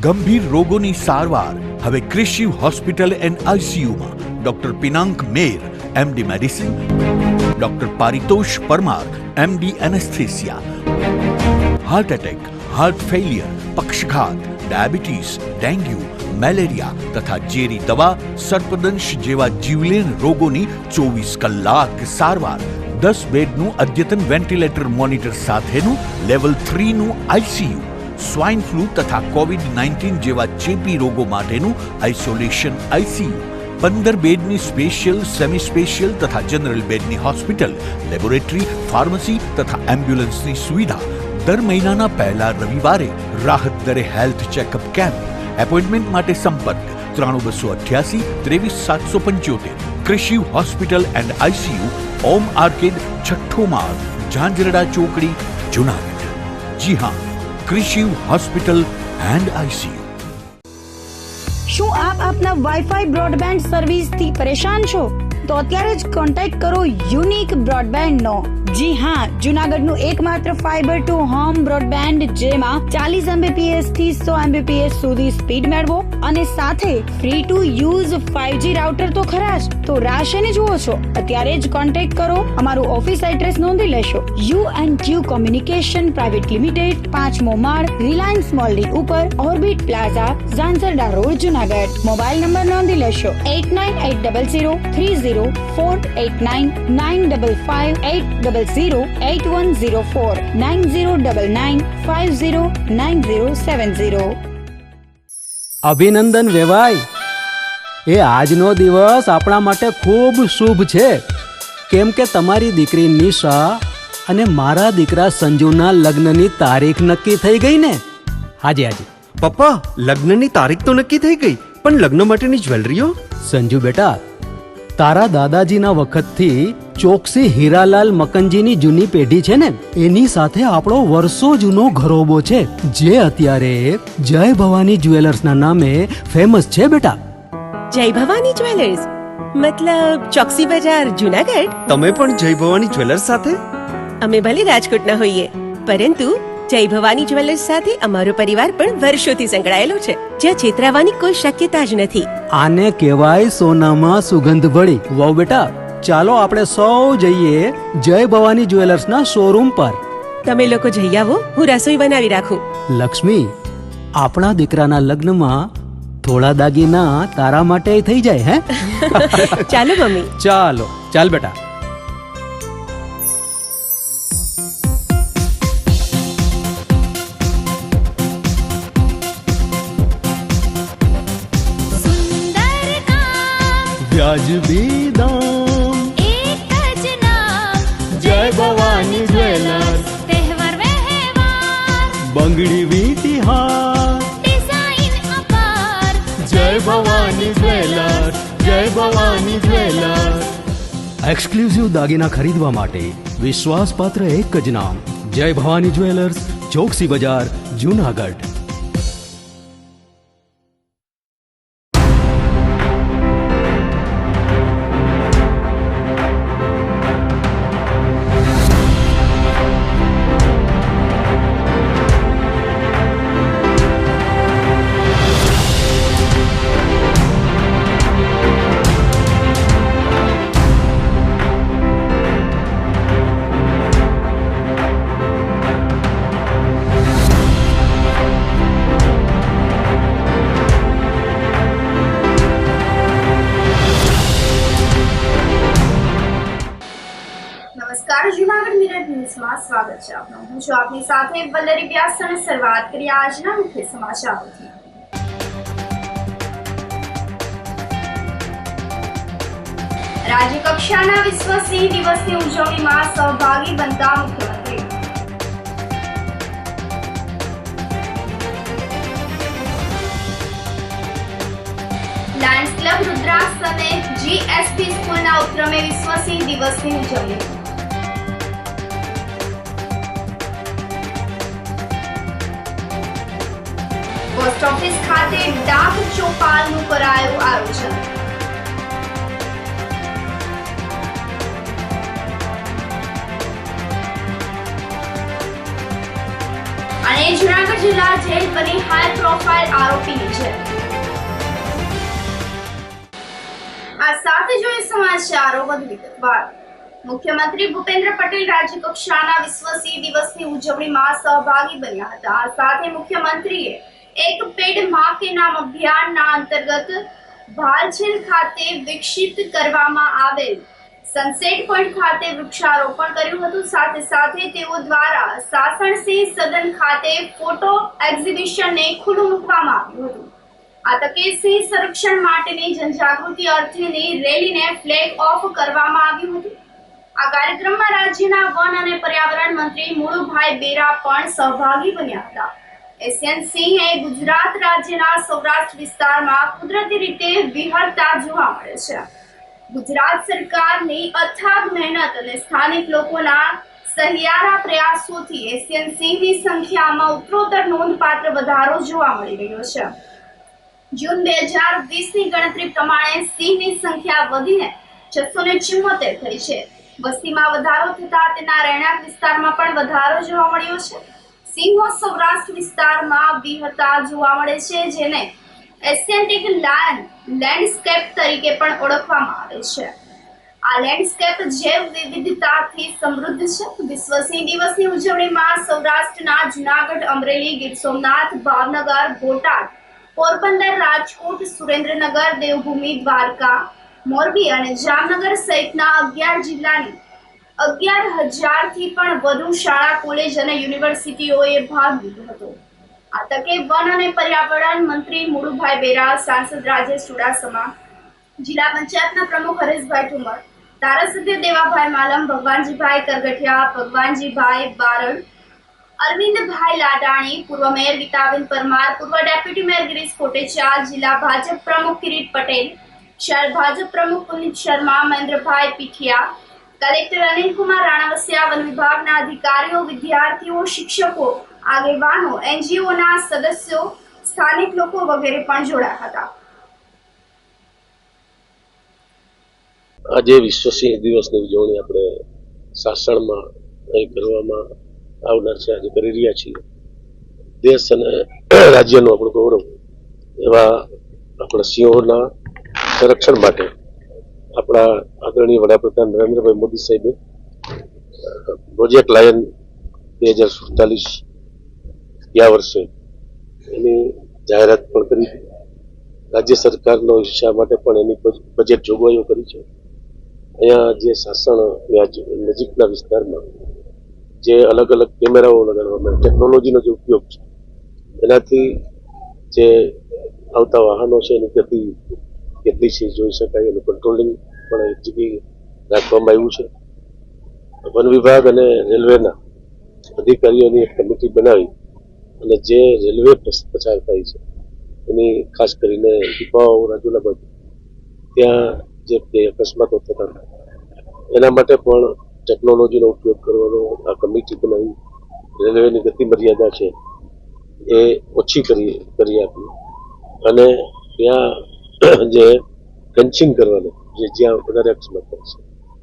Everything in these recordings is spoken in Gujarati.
ગંભીર રોગોની સારવાર હવે કૃષિ હોસ્પિટલ એન્ડ આઈસીયુમાં doctor Pinank Mer, MD medicine, doctor Paritosh Parmar, MD anaesthesia, heart attack, heart failure, પક્ષઘાત, ડાયાબિટીસ, ડેન્ગ્યુ, મેલેરિયા તથા ઝેરી દવા, સર્પદંશ જેવા જીવલેણ રોગોની 24 કલાક સારવાર, 10 બેડનું અદ્યતન વેન્ટિલેટર મોનિટર સાથેનું લેવલ 3નું આઈસીયુ, સ્વાઇન ફ્લૂ તથા કોવિડ-19 જેવા ચેપી રોગો માટેનું આઇસોલેશન આઈસીયુ, 15 બેડની સ્પેશિયલ, સેમી સ્પેશિયલ તથા જનરલ બેડની હોસ્પિટલ, લેબોરેટરી, ફાર્મસી તથા એમ્બ્યુલન્સની સુવિધા, દર મહિનાના પહેલા રવિવારે રાહત દરે હેલ્થ ચેકઅપ કેમ્પ. એપોઇન્ટમેન્ટ માટે સંપર્ક 9288 23775. કૃષિ hospital and ICU, Om arcade, છઠ્ઠો માળ, ઝાંઝરડા ચોકડી, જુનાગઢ. જી હા, કૃષિ હોસ્પિટલ એન્ડ આઈસીયુ. શું આપ આપના વાઈફાઈ બ્રોડબેન્ડ સર્વિસથી પરેશાન છો? તો અત્યારે જ કોન્ટેક્ટ કરો યુનિક બ્રોડબેન્ડ નો. જી હા, જુનાગઢનું એકમાત્ર ફાઈબર ટુ હોમ બ્રોડબેન્ડ, જેમાં 40 Mbps થી 100 Mbps સુધી સ્પીડ મેળવો અને સાથે free to use 5G router તો ખરા જ. તો રાહ શેની જુઓ છો? અત્યારે જ કોન્ટેક્ટ કરો. અમારું ઓફિસ એડ્રેસ નોંધી લેશો. U&Q કોમ્યુનિકેશન પ્રાઇવેટ લિમિટેડ, 5મો માળ, રિલાયન્સ મોલની ઉપર, orbit plaza, Zanzarda road, Junagadh. Mobile number નોંધી લેશો 89800304899558008104 9099509070. અભિનંદન વેવાય. એ આજનો દિવસ આપણા માટે ખૂબ શુભ છે, કેમ કે તમારી દીકરી નિશા અને મારા દીકરા સંજુના લગ્નની તારીખ નક્કી થઈ ગઈ ને. હાજી હાજી પપ્પા, લગ્નની તારીખ તો નક્કી થઈ ગઈ, પણ લગ્ન માટેની જ્વેલરીઓ? સંજુ બેટા, તારા દાદાજીના વખતથી ચોકસી હીરાલાલ મકનજીની જૂની પેઢી છે ને, એની સાથે આપણો વર્ષો જૂનો ઘરોબો છે, જે અત્યારે જય ભવાની જ્વેલર્સના નામે ફેમસ છે બેટા. જય ભવાની જ્વેલર્સ મતલબ ચોકસી બજાર, જુનાગઢ? તમે પણ જય ભવાની જ્વેલર્સ સાથે? અમે ભલે રાજકોટના હોઈએ, પરંતુ જય ભવાની જ્વેલર્સ સાથે અમારો પરિવાર પણ વર્ષોથી સંકળાયેલો છે, જ્યાં છેતરાવાની કોઈ શક્યતા જ નથી. આને કહેવાય સોનામાં સુગંધ ભળી. વાવ બેટા, ચાલો આપણે સૌ જઈએ જય ભવાની જ્વેલર્સના શોરૂમ પર. તમે લોકો જઈ આવો, હું રસોઈ બનાવી રાખું. લક્ષ્મી, આપણા દીકરાના લગ્નમાં થોડા દાગીના તારા માટે થઈ જાય. હે ચાલો મમ્મી. ચાલો ચાલ બેટા. વ્યાજબી દામ, એક જ નામ, જય ભવાની જ્વેલર્સ. તહેવાર વ્યવહાર, બંગડી વીંટી હાર, ડિઝાઇન અપાર, જય ભવાની જ્વેલર્સ, જય ભવાની જ્વેલર્સ. એક્સક્લુઝિવ દાગીના ખરીદવા માટે વિશ્વાસપાત્ર એક જ નામ, જય ભવાની જ્વેલર્સ, ચોકસી બજાર, જુનાગઢ. નમસ્કાર, જુનાગઢ મિરર ન્યૂઝમાં સ્વાગત છે આપનું. હું છું આપની સાથે વલ્લરી વ્યાસ અને શરૂઆત કરીએ આજના મુખ્ય સમાચારોથી. રાજ્ય કક્ષાના વિશ્વ સિંહ દિવસની ઉજવણીમાં સહભાગી બનતા મુખ્યમંત્રી. લાયન્સ ક્લબ રુદ્રાક્ષ અને GSP સ્કૂલના ઉપક્રમે વિશ્વ સિંહ દિવસની ઉજવણી. પોસ્ટ ઓફિસ ખાતે ડાક ચોપાલનું કરાયું આયોજન. અને જૂનાગઢ જિલ્લા જેલ બની હાઈ પ્રોફાઇલ આરોપી સમાચારો વધુ વિગતવાર. મુખ્યમંત્રી ભૂપેન્દ્ર પટેલ રાજ્ય કક્ષાના વિશ્વ સિંહ દિવસની ઉજવણીમાં સહભાગી બન્યા હતા. આ સાથે મુખ્યમંત્રીએ એક પેડ માં કે નામ અભિયાનના અંતર્ગત ભાલછેલ ખાતે વિકસિત કરવામાં આવેલ સનસેટ પોઈન્ટ ખાતે વૃક્ષારોપણ કર્યું હતું. સાથે સાથે તેઓ દ્વારા સાસણસિંહ સદન ખાતે ફોટો એક્ઝિબિશનને ખુલ્લું મૂકવામાં આવ્યું હતું. આ તકે સિંહ સંરક્ષણ માટેની જનજાગૃતિ અર્થેની રેલીને ફ્લેગ ઓફ કરવામાં આવ્યું હતું. આ કાર્યક્રમમાં રાજ્યના વન અને પર્યાવરણ મંત્રી મુળુભાઈ બેરા પણ સહભાગી બન્યા હતા. એશિયન સિંહ એ ગુજરાત રાજ્યના સૌરાષ્ટ્ર વિસ્તારમાં કુદરતી રીતે વિહરતા જોવા મળે છે. ગુજરાત સરકારની અથાગ મહેનત અને સ્થાનિક લોકોના સહિયારા પ્રયાસોથી એશિયન સિંહની સંખ્યામાં ઉત્તરોત્તર નોંધપાત્ર વધારો જોવા મળી રહ્યો છે. જૂન 2020ની ગણતરી પ્રમાણે સિંહની સંખ્યા વધીને 674 થઈ છે. વસ્તીમાં વધારો થતા તેના રહેણાંક વિસ્તારમાં પણ વધારો જોવા મળ્યો છે. સિંહો સૌરાષ્ટ્ર વિસ્તારમાં વિહરતા જોવા મળે છે, જેને એશિયાટિક લાયન લેન્ડસ્કેપ તરીકે પણ ઓળખવામાં આવે છે. આ લેન્ડસ્કેપ જૈવ વિવિધતાથી સમૃદ્ધ છે. વિશ્વ સિંહ દિવસની ઉજવણીમાં સૌરાષ્ટ્રના જૂનાગઢ, અમરેલી, ગીર સોમનાથ, ભાવનગર, બોટાદ, પોરબંદર, રાજકોટ, સુરેન્દ્રનગર, દેવભૂમિ, દ્વારકા, મોરબી અને જામનગર સહિતના 11 જિલ્લાની 11,000થી પણ વધુ શાળા, કોલેજ અને યુનિવર્સિટીઓએ ભાગ લીધો હતો. આ તકે વન અને પર્યાવરણ મંત્રી મુળુભાઈ બેરા, સાંસદ રાજેશ ચુડાસમા, જિલ્લા પંચાયતના પ્રમુખ હરેશભાઈ ઠુમર, ધારાસભ્ય દેવાભાઈ માલમ, ભગવાનજીભાઈ કરગઠિયા, ભગવાનજીભાઈ બારડ, અરવિંદભાઈ લાડાણી, પૂર્વ મેયર ગીતાબેન પરમાર, પૂર્વ ડેપ્યુટી મેયર ગિરીશ કોટેચા, જિલ્લા ભાજપ પ્રમુખ કિરીટ પટેલ, શહેર ભાજપ પ્રમુખ પુનિત શર્મા, મહેન્દ્રભાઈ પીઠિયા, કલેક્ટર અનિલકુમાર રાણાવસિયા, વન વિભાગના અધિકારીઓ, વિદ્યાર્થીઓ, શિક્ષકો, આગેવાનો, એનજીઓના સદસ્યો, સ્થાનિક લોકો વગેરે પણ જોડાયા હતા. આજે વિશ્વ સિંહ દિવસની ઉજવણી આપણે સાસણમાં અહીં કરવામાં આવનાર છે. આજે કરી રહ્યા છીએ. દેશ અને રાજ્યનું આપણું ગૌરવ એવા આપણા સિંહોના સંરક્ષણ માટે આપણા આદરણીય વડાપ્રધાન નરેન્દ્રભાઈ મોદી સાહેબે પ્રોજેક્ટ લાયન 2047 ગયા વર્ષે એની જાહેરાત પણ કરી હતી. રાજ્ય સરકારનો હિસ્સા માટે પણ એની બજેટ જોગવાઈઓ કરી છે. અહીંયા જે સાસણ નજીકના વિસ્તારમાં જે અલગ અલગ કેમેરાઓ લગાડવામાં ટેકનોલોજીનો જે ઉપયોગ છે એનાથી જે આવતા વાહનો છે એની ગતિ કેટલી છે જોઈ શકાય. એનું કંટ્રોલિંગ પણ એક જગ્યાએ રાખવામાં આવ્યું છે. વન વિભાગ અને રેલવેના અધિકારીઓની એક કમિટી બનાવી અને જે રેલવે પસાર થાય છે એની ખાસ કરીને દીપાઓ રાજુલા બાજુ ત્યાં જે અકસ્માતો થતા હતા એના માટે પણ ટેકનોલોજીનો ઉપયોગ કરવાનો આ કમિટી બનાવી રેલવેની ગતિ મર્યાદા છે એ ઓછી કરી આપી અને ત્યાં જે ફેન્સિંગ કરવાનું જે જ્યાં વધારે અકસ્માત થાય છે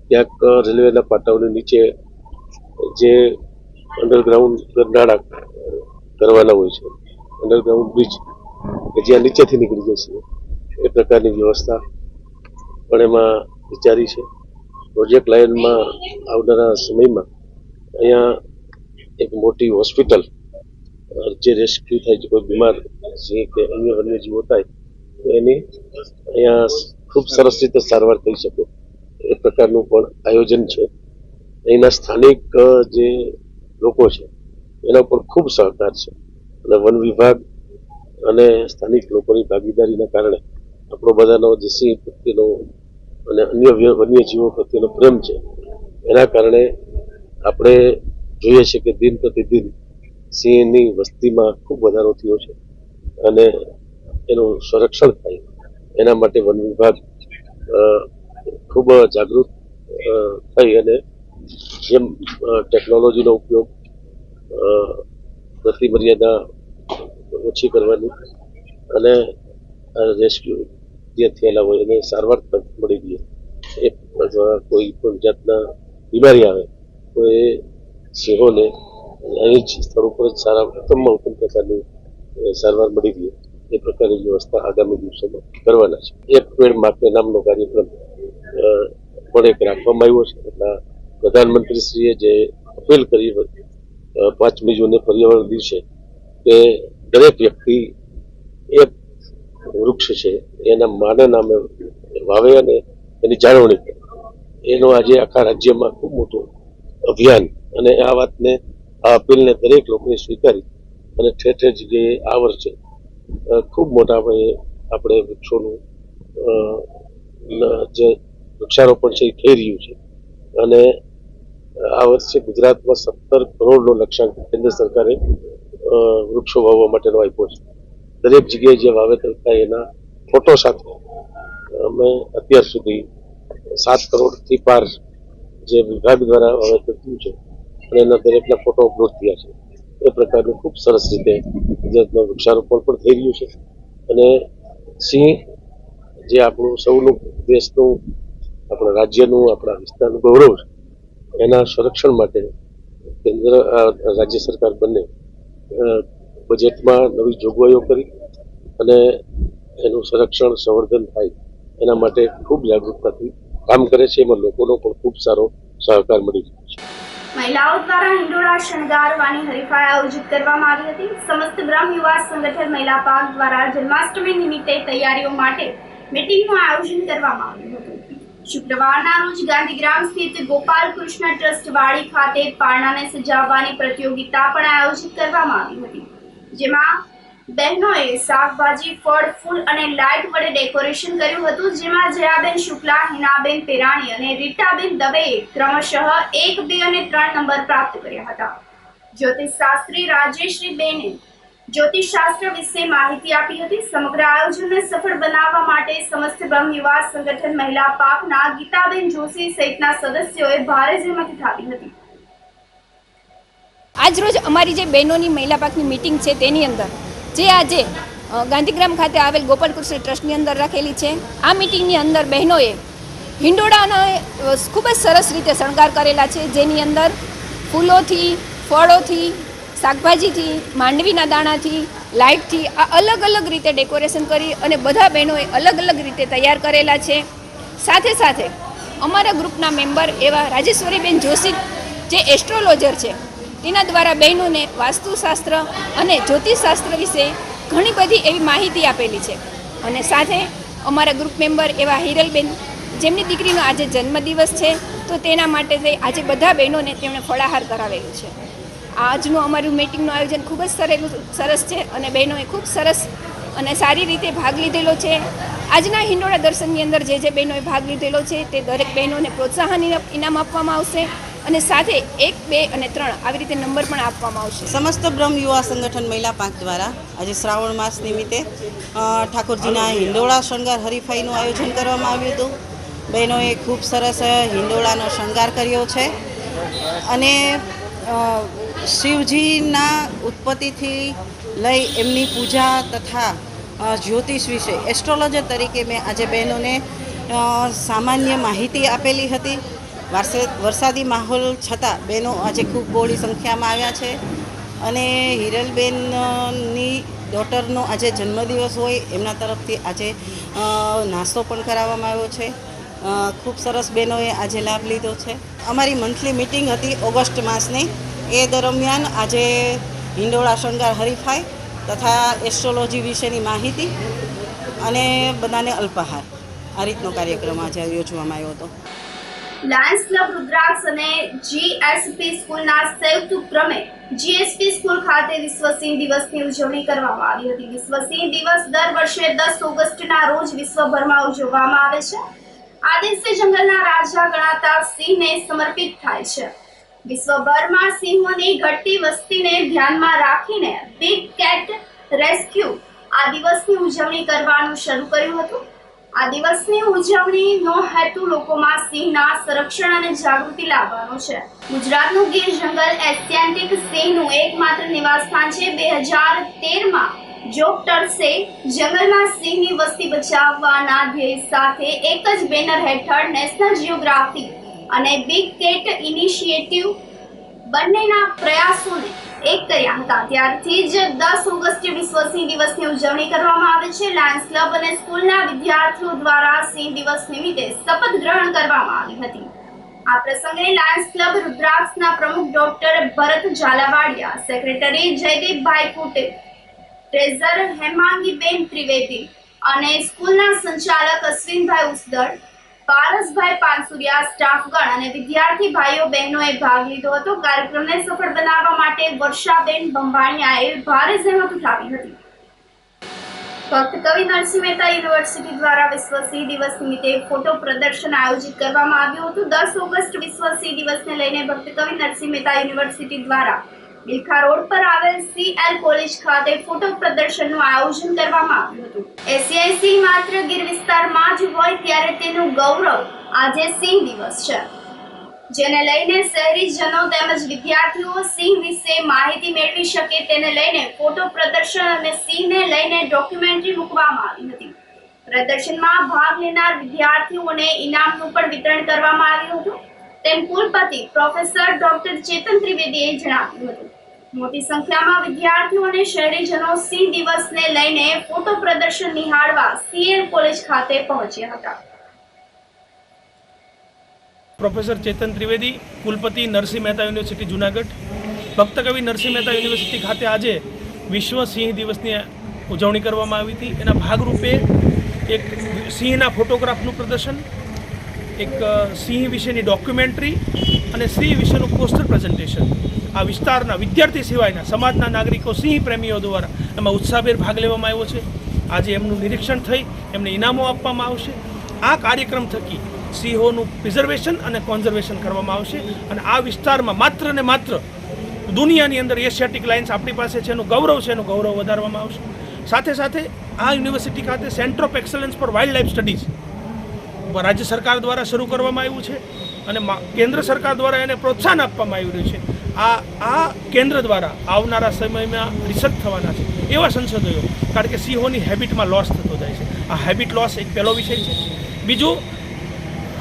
ક્યાંક રેલવેના પાટાઓની નીચે જે અંડરગ્રાઉન્ડ ગરનાળા કરવાના હોય છે, અંડરગ્રાઉન્ડ બ્રિજ કે જ્યાં નીચેથી નીકળી જશે એ પ્રકારની વ્યવસ્થા પણ એમાં વિચારી છે. પ્રોજેક્ટ લાયનમાં આવનારા સમયમાં અહીંયા એક મોટી હોસ્પિટલ જે રેસ્ક્યુ થાય છે, કોઈ બીમાર સિંહ કે અન્ય વન્યજીવો થાય તો એની અહીંયા ખૂબ સરસ રીતે સારવાર થઈ શકે એ પ્રકારનું પણ આયોજન છે. અહીંના સ્થાનિક જે લોકો છે એનો પણ ખૂબ સહકાર છે અને વન વિભાગ અને સ્થાનિક લોકોની ભાગીદારીના કારણે આપણો બધાનો જે સિંહ પ્રત્યેનો અને અન્ય વન્યજીવો પ્રત્યેનો પ્રેમ છે એના કારણે આપણે જોઈએ છીએ કે દિન પ્રતિદિન સિંહની વસ્તીમાં ખૂબ વધારો થયો છે અને એનું સંરક્ષણ થાય એના માટે વન વિભાગ ખૂબ જાગૃત થઈ અને જેમ ટેકનોલોજીનો ઉપયોગ ગતિ મર્યાદા ઓછી કરવાની અને રેસ્ક્યુ જે થયેલા હોય એને સારવાર મળી ગઈ એ કોઈ પણ જાતના બીમારી આવે તો એ સિંહોને અહીં જ સ્થળ ઉપર જ સારા ઉત્તમ પ્રકારની સારવાર મળી ગઈ એ પ્રકારની વ્યવસ્થા આગામી દિવસોમાં કરવાના છે. એક પેડ માટે નામનો કાર્યક્રમ પણ એક રાખવામાં આવ્યો છે. એટલે પ્રધાનમંત્રીશ્રીએ જે અપીલ કરી 5મી જૂને પર્યાવરણ દિવસે કે દરેક વ્યક્તિ એક વૃક્ષ છે એના માને નામે વાવે અને એની જાળવણી કરે, એનો આજે આખા રાજ્યમાં ખૂબ મોટું અભિયાન, અને આ વાતને આ અપીલને દરેક લોકોએ સ્વીકારી અને ઠેર ઠેર જગ્યાએ આ વર્ષે ખૂબ મોટા પાયે આપણે વૃક્ષોનું જે વૃક્ષારોપણ છે એ થઈ રહ્યું છે. અને આ વર્ષે ગુજરાતમાં 17 કરોડનો લક્ષ્યાંક કેન્દ્ર સરકારે વૃક્ષો વાવવા માટેનો આપ્યો છે. દરેક જગ્યાએ જે વાવેતર થાય એના ફોટો સાથે અમે અત્યાર સુધી 7 કરોડથી પાર જે વિભાગ દ્વારા વાવેતર થયું છે અને એના દરેકના ફોટો અપલોડ થયા છે. એ પ્રકારનું ખૂબ સરસ રીતે ગુજરાતમાં વૃક્ષારોપણ પણ થઈ રહ્યું છે. અને સિંહ જે આપણું સૌનું દેશનું, આપણા રાજ્યનું, આપણા વિસ્તારનું ગૌરવ છે, એના સંરક્ષણ માટે કેન્દ્ર રાજ્ય સરકાર બંને બજેટમાં નવી જોગવાઈઓ કરી અને એનું સંરક્ષણ સંવર્ધન થાય એના માટે ખૂબ જાગૃતતાથી કામ કરે છે. એમાં લોકોનો પણ ખૂબ સારો સહકાર મળી રહ્યો છે. મહિલાઓ દ્વારા હિંડોળા શણગારવાની હરીફાઈ આયોજિત કરવામાં આવી હતી. સમસ્ત બ્રહ્મ યુવા સંગઠન મહિલા પાક દ્વારા જન્માષ્ટમી નિમિત્તે તૈયારીઓ માટે મીટિંગનું આયોજન કરવામાં આવ્યું હતું. શુક્રવારના રોજ ગાંધીગ્રામ સ્થિત ગોપાલ કૃષ્ણ ટ્રસ્ટ વાડી ખાતે પારણાને સજાવવાની પ્રતિયોગિતા પણ આયોજિત કરવામાં આવી હતી, જેમાં બહેનોએ શાકભાજી, ફળ, ફૂલ અને લાઇટ વડે ડેકોરેશન કર્યું હતું. જેમાં જયાબેન શુક્લા, હિનાબેન પેરાણી અને રીટાબેન દવેએ ક્રમશઃ 1, 2 અને 3 નંબર પ્રાપ્ત કર્યા હતા. જ્યોતિષશાસ્ત્રી રાજેશ્રીબેને જ્યોતિષશાસ્ત્ર વિશે માહિતી આપી હતી. સમગ્ર આયોજનને સફળ બનાવવા માટે સમસ્ત બ્રહ્મ યુવા સંગઠન મહિલા પાકના ગીતાબેન જોશી સહિતના સદસ્યોએ ભારે જહેમત ઉઠાવી હતી. આજરોજ અમારી જે બહેનોની મહિલા પાકની મિટિંગ છે તેની અંદર જે આજે ગાંધીગ્રામ ખાતે આવેલ ગોપાલ કૃષ્ણ ટ્રસ્ટની અંદર રાખેલી છે. આ મિટિંગની અંદર બહેનોએ હિંડોળાનો ખૂબ જ સરસ રીતે શણગાર કરેલા છે, જેની અંદર ફૂલોથી, ફળોથી, શાકભાજીથી, માંડવીના દાણાથી, લાઇટથી આ અલગ અલગ રીતે ડેકોરેશન કરી અને બધા બહેનોએ અલગ અલગ રીતે તૈયાર કરેલા છે. સાથે સાથે અમારા ગ્રુપના મેમ્બર એવા રાજેશ્વરીબેન જોશી જે એસ્ટ્રોલોજર છે, તેના દ્વારા બહેનોને વાસ્તુશાસ્ત્ર અને જ્યોતિષશાસ્ત્ર વિશે ઘણી બધી એવી માહિતી આપેલી છે. અને સાથે અમારા ગ્રુપ મેમ્બર એવા હિરલબેન, જેમની દીકરીનો આજે જન્મદિવસ છે, તો તેના માટે આજે બધા બહેનોને તેમણે ફળાહાર કરાવેલું છે. આજનું અમારું મીટિંગનું આયોજન ખૂબ જ સરસ છે અને બહેનોએ ખૂબ સરસ અને સારી રીતે ભાગ લીધેલો છે. આજના હિંડોળા દર્શનની અંદર જે બહેનોએ ભાગ લીધેલો છે તે દરેક બહેનોને પ્રોત્સાહન ઇનામ આપવામાં આવશે અને સાથે 1, 2 અને 3 આવી રીતે નંબર પણ આપવામાં આવશે. સમસ્ત બ્રહ્મ યુવા સંગઠન મહિલા પાંખ દ્વારા આજે શ્રાવણ માસ નિમિત્તે ઠાકોરજીના હિંડોળા શણગાર હરીફાઈનું આયોજન કરવામાં આવ્યું હતું. બહેનોએ ખૂબ સરસ હિંડોળાનો શણગાર કર્યો છે અને શિવજીના ઉત્પત્તિથી લઈ એમની પૂજા તથા જ્યોતિષ વિશે એસ્ટ્રોલોજર તરીકે મેં આજે બહેનોને સામાન્ય માહિતી આપેલી હતી. વરસાદી માહોલ છતાં બહેનો આજે ખૂબ બહોળી સંખ્યામાં આવ્યા છે અને હિરલબેનની ડોટરનો આજે જન્મદિવસ હોય એમના તરફથી આજે નાસ્તો પણ કરાવવામાં આવ્યો છે. ખૂબ સરસ બહેનોએ આજે લાભ લીધો છે. અમારી મંથલી મિટિંગ હતી ઓગસ્ટ માસની, એ દરમિયાન આજે હિંડોળા શણગાર હરીફાઈ તથા એસ્ટ્રોલોજી વિશેની માહિતી અને બધાને અલ્પાહાર આ રીતનો કાર્યક્રમ આજે યોજવામાં આવ્યો હતો. લાયન્સ ક્લબ રુદ્રાક્ષ અને જીએસપી સ્કૂલના સંયુક્ત ઉપક્રમે જીએસપી સ્કૂલ ખાતે વિશ્વ સિંહ દિવસની ઉજવણી કરવામાં આવી હતી. વિશ્વ સિંહ દિવસ દર વર્ષે 10 ઓગસ્ટના રોજ વિશ્વભરમાં ઉજવવામાં આવે છે. આ દિવસે જંગલના રાજા ગણાતા સિંહને સમર્પિત થાય છે. વિશ્વભરમાં સિંહોની ઘટતી વસ્તીને ધ્યાનમાં રાખીને બિગ કેટ રેસ્ક્યુ આ દિવસની ઉજવણી કરવાનું શરૂ કર્યું હતું. આ દિવસની ઉજવણીનો હેતુ લોકોમાં સિંહના સંરક્ષણ અને જાગૃતિ લાવવાનો છે. ગુજરાતનું ગીર જંગલ એશિયાટિક સિંહનું એકમાત્ર નિવાસસ્થાન છે. 2013માં જોગ ટર્સે જંગલમાં સિંહની વસ્તી બચાવવાના ધ્યેય સાથે એક જ બેનર હેઠળ નેશનલ જિયોગ્રાફી અને બિગ કેટ ઇનિશિયેટિવ બંનેના પ્રયાસોને એક કર્યા હતા ત્યારથી જ 10 ઓગસ્ટે વિશ્વ સિંહ દિવસની ઉજવણી કરવામાં આવે છે. લાયન્સ ક્લબ અને સ્કૂલના વિદ્યાર્થીઓ દ્વારા સિંહ દિવસ નિમિત્તે શપથ ગ્રહણ કરવામાં આવી હતી. આ પ્રસંગે લાયન્સ ક્લબ રુદ્રાક્ષના પ્રમુખ ડોક્ટર ભરત ઝાલાવાડિયા, સેક્રેટરી જયદીપભાઈ કુટે, ટ્રેઝરર હેમાંગીબેન ત્રિવેદી અને સ્કૂલના સંચાલક અશ્વિનભાઈ ઉસદડ, પારસભાઈ પાનસુરિયા, સ્ટાફગણ અને વિદ્યાર્થી ભાઈઓ બહેનોએ ભાગ લીધો હતો. કાર્યક્રમને સફળ બનાવવા માટે વર્ષાબેન બંબાણીયાએ ભારે જહેમત ઉઠાવી હતી. ભક્ત કવિ નરસિંહ મહેતા યુનિવર્સિટી દ્વારા વિશ્વ સિંહ દિવસ નિમિત્તે ફોટો પ્રદર્શન આયોજિત કરવામાં આવ્યું હતું. 10 ઓગસ્ટ વિશ્વ સિંહ દિવસને લઈને ભક્ત કવિ નરસિંહ મહેતા યુનિવર્સિટી દ્વારા બિલખા રોડ પર આવેલ CL કોલેજ ખાતે ફોટો પ્રદર્શનનું આયોજન કરવામાં આવ્યું હતું. એશિયાઈ સિંહ માત્ર ગીર વિસ્તારમાં જ હોય ત્યારે તેનું ગૌરવ આજે સિંહ દિવસ છે, જેને લઈને શહેરીજનો તેમજ વિદ્યાર્થીઓ સિંહ વિશે માહિતી મેળવી શકે તેને લઈને ફોટો પ્રદર્શન અને સિંહને લઈને ડોક્યુમેન્ટરી મૂકવામાં આવી હતી. પ્રદર્શનમાં ભાગ લેનાર વિદ્યાર્થીઓને ઇનામનું પણ વિતરણ કરવામાં આવ્યું હતું, તેમ કુલપતિ પ્રોફેસર ડોક્ટર ચેતન ત્રિવેદીએ જણાવ્યું હતું. મોટી સંખ્યામાં વિદ્યાર્થીઓ અને શહેરીજનો સિંહ દિવસને લઈને ફોટો પ્રદર્શન નિહાળવા CL કોલેજ ખાતે પહોંચ્યા હતા. પ્રોફેસર ચેતન ત્રિવેદી, કુલપતિ નરસિંહ મહેતા યુનિવર્સિટી જુનાગઢ. ભક્ત કવિ નરસિંહ મહેતા યુનિવર્સિટી ખાતે આજે વિશ્વ સિંહ દિવસની ઉજવણી કરવામાં આવી હતી. એના ભાગરૂપે એક સિંહના ફોટોગ્રાફનું પ્રદર્શન, એક સિંહ વિશેની ડોક્યુમેન્ટરી અને સિંહ વિશેનું પોસ્ટર પ્રેઝન્ટેશન આ વિસ્તારના વિદ્યાર્થી સિવાયના સમાજના નાગરિકો સિંહ પ્રેમીઓ દ્વારા એમાં ઉત્સાહભેર ભાગ લેવામાં આવ્યો છે. આજે એમનું નિરીક્ષણ થઈ એમને ઇનામો આપવામાં આવશે. આ કાર્યક્રમ થકી સિંહોનું પ્રિઝર્વેશન અને કોન્ઝર્વેશન કરવામાં આવશે અને આ વિસ્તારમાં માત્ર ને માત્ર દુનિયાની અંદર એશિયાટિક લાયન્સ આપણી પાસે છે એનું ગૌરવ છે, એનું ગૌરવ વધારવામાં આવશે. સાથે સાથે આ યુનિવર્સિટી ખાતે centre of excellence four wild life studies રાજ્ય સરકાર દ્વારા શરૂ કરવામાં આવ્યું છે અને કેન્દ્ર સરકાર દ્વારા એને પ્રોત્સાહન આપવામાં આવી રહ્યું છે. આ કેન્દ્ર દ્વારા આવનારા સમયમાં રિસર્ચ થવાના છે એવા સંશોધનો, કારણ કે સિંહોની હેબિટમાં લોસ થતો જાય છે. આ હેબિટ લોસ એક પહેલો વિષય છે. બીજું,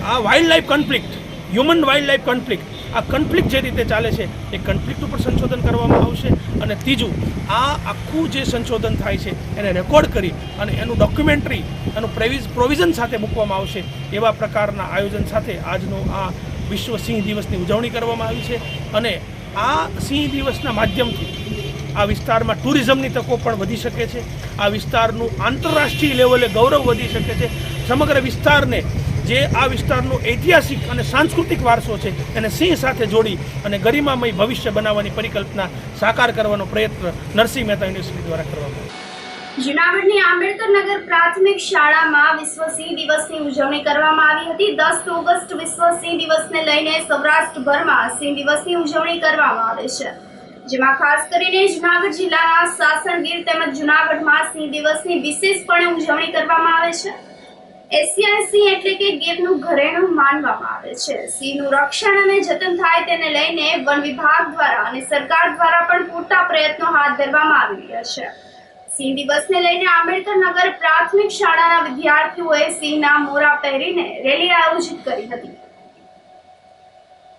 આ wild life conflict, human wild life conflict, આ કોન્ફ્લિક્ટ જે રીતે ચાલે છે એ કોન્ફ્લિક્ટ ઉપર સંશોધન કરવામાં આવશે. અને ત્રીજું, આ આખું જે સંશોધન થાય છે એને રેકોર્ડ કરી અને એનું ડોક્યુમેન્ટરી એનું પ્રોવિઝન સાથે મૂકવામાં આવશે. એવા પ્રકારના આયોજન સાથે આજનો આ વિશ્વ સિંહ દિવસની ઉજવણી કરવામાં આવી છે. અને આ સિંહ દિવસના માધ્યમથી આ વિસ્તારમાં ટુરિઝમની તકો પણ વધી શકે છે. આ વિસ્તારનું આંતરરાષ્ટ્રીય લેવલે ગૌરવ વધી શકે છે. સમગ્ર વિસ્તારને જે આ વિસ્તારનો ઐતિહાસિક અને સાંસ્કૃતિક વારસો છે એને સિંહ સાથે જોડી અને ગરિમામય ભવિષ્ય બનાવવાની પરિકલ્પના સાકાર કરવાનો પ્રયત્ન નરસિંહ મહેતા યુનિવર્સિટી દ્વારા કરવામાં આવ્યો. જૂનાગઢની આંબેડકર નગર પ્રાથમિક શાળામાં વિશ્વ સિંહ દિવસની ઉજવણી કરવામાં આવી હતી. 10 ઓગસ્ટ વિશ્વ સિંહ દિવસને લઈને સૌરાષ્ટ્રભરમાં સિંહ દિવસની ઉજવણી કરવામાં આવે છે, જેમાં ખાસ કરીને જૂનાગઢ જિલ્લાના સાસણગીર તેમજ જૂનાગઢમાં સિંહ દિવસની વિશેષપણે ઉજવણી કરવામાં આવે છે. એશિયાઈ સિંહ એટલે કે ગીરનું ઘરેણું માનવામાં આવે છે. સિંહનું રક્ષણ અને જતન થાય તેને લઈને વન વિભાગ દ્વારા અને સરકાર દ્વારા પણ પૂરતા પ્રયત્નો હાથ ધરવામાં આવી રહ્યા છે. સિંહ દિવસને લઈને આંબેડકર નગર પ્રાથમિક શાળાના વિદ્યાર્થીઓએ સિંહના મોરા પહેરીને રેલી આયોજિત કરી હતી.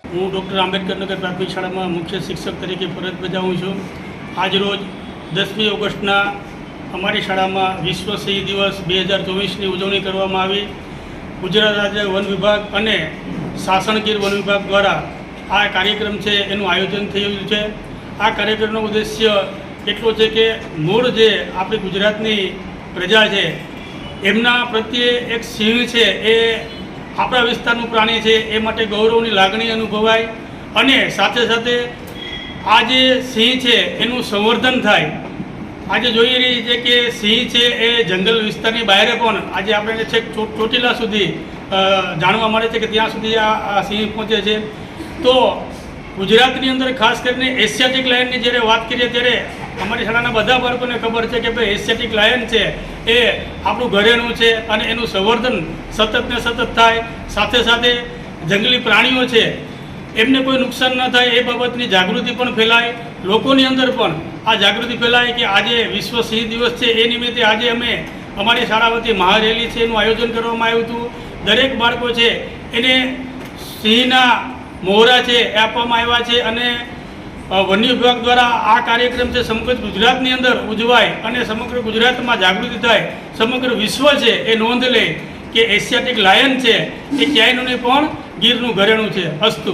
હું ડૉક્ટર આંબેડકર નગર પ્રાથમિક શાળામાં મુખ્ય શિક્ષક તરીકે ફરજ બજાવું છું. આજરોજ 10મી ઓગસ્ટના અમારી શાળામાં વિશ્વ સિંહ દિવસ 2024ની ઉજવણી કરવામાં આવી. ગુજરાત રાજ્ય વન વિભાગ અને સાસણગીર વન વિભાગ દ્વારા આ કાર્યક્રમ છે એનું આયોજન થયું છે. આ કાર્યક્રમનો ઉદ્દેશ્ય એટલો છે કે મૂળ જે આપણી ગુજરાતની પ્રજા છે એમના પ્રત્યે એક સિંહ છે એ આપણા વિસ્તારનું પ્રાણી છે એ માટે ગૌરવની લાગણી અનુભવાય અને સાથે સાથે આ જે સિંહ છે એનું સંવર્ધન થાય. આજે જોઈ રહી છે કે સિંહ છે એ જંગલ વિસ્તારની બહાર પણ આજે આપણે છેક ચોટીલા સુધી જાણવા મળે છે કે ત્યાં સુધી આ સિંહ પહોંચે છે. તો ગુજરાતની અંદર ખાસ કરીને એશિયાટિક લાયનની જ્યારે વાત કરીએ ત્યારે અમારી શાળાના બધા બાળકોને ખબર છે કે ભાઈ એશિયાટિક લાયન છે એ આપણું ઘરેણું છે અને એનું સંવર્ધન સતત ને સતત થાય. સાથે સાથે જંગલી પ્રાણીઓ છે એમને કોઈ નુકસાન ન થાય એ બાબતની જાગૃતિ પણ ફેલાય, લોકોની અંદર પણ આ જાગૃતિ ફેલાય કે આજે વિશ્વ સિંહ દિવસ છે એ નિમિત્તે આજે અમે અમારી શાળા વતી મહારેલી છે એનું આયોજન કરવામાં આવ્યું હતું. દરેક બાળકો છે એને સિંહના મોહરા છે એ આપવામાં આવ્યા છે અને વન્ય વિભાગ દ્વારા આ કાર્યક્રમ છે સમગ્ર ગુજરાતની અંદર ઉજવાય અને સમગ્ર ગુજરાતમાં જાગૃતિ થાય, સમગ્ર વિશ્વ છે એ નોંધ લે કે એશિયાટિક લાયન છે એ ક્યાંયનું નહીં પણ ગીરનું ઘરેણું છે. અસ્તુ.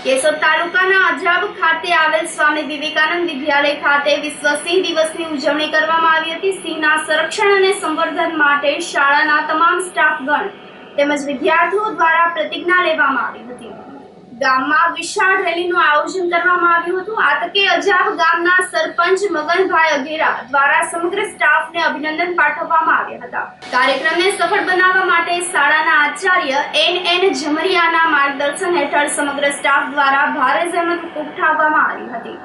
કેશોદ તાલુકાના અજાબ ખાતે આવેલ સ્વામી વિવેકાનંદ વિદ્યાલય ખાતે વિશ્વ સિંહ દિવસની ઉજવણી કરવામાં આવી હતી. સિંહના સંરક્ષણ અને સંવર્ધન માટે શાળાના તમામ સ્ટાફગણ તેમજ વિદ્યાર્થીઓ દ્વારા પ્રતિજ્ઞા લેવામાં આવી હતી. ગામમાં વિશાળ રેલીનું આયોજન કરવામાં આવ્યું હતું. આ તકે અજાબ ગામના સરપંચ મગનભાઈ અઘેરા દ્વારા સમગ્ર સ્ટાફને અભિનંદન પાઠવવામાં આવ્યા હતા. કાર્યક્રમને સફળ બનાવવા માટે શાળાના આચાર્ય એન જમરિયાના માર્ગદર્શન હેઠળ સમગ્ર સ્ટાફ દ્વારા ભારે જહેમત ઉઠાવવામાં આવી હતી.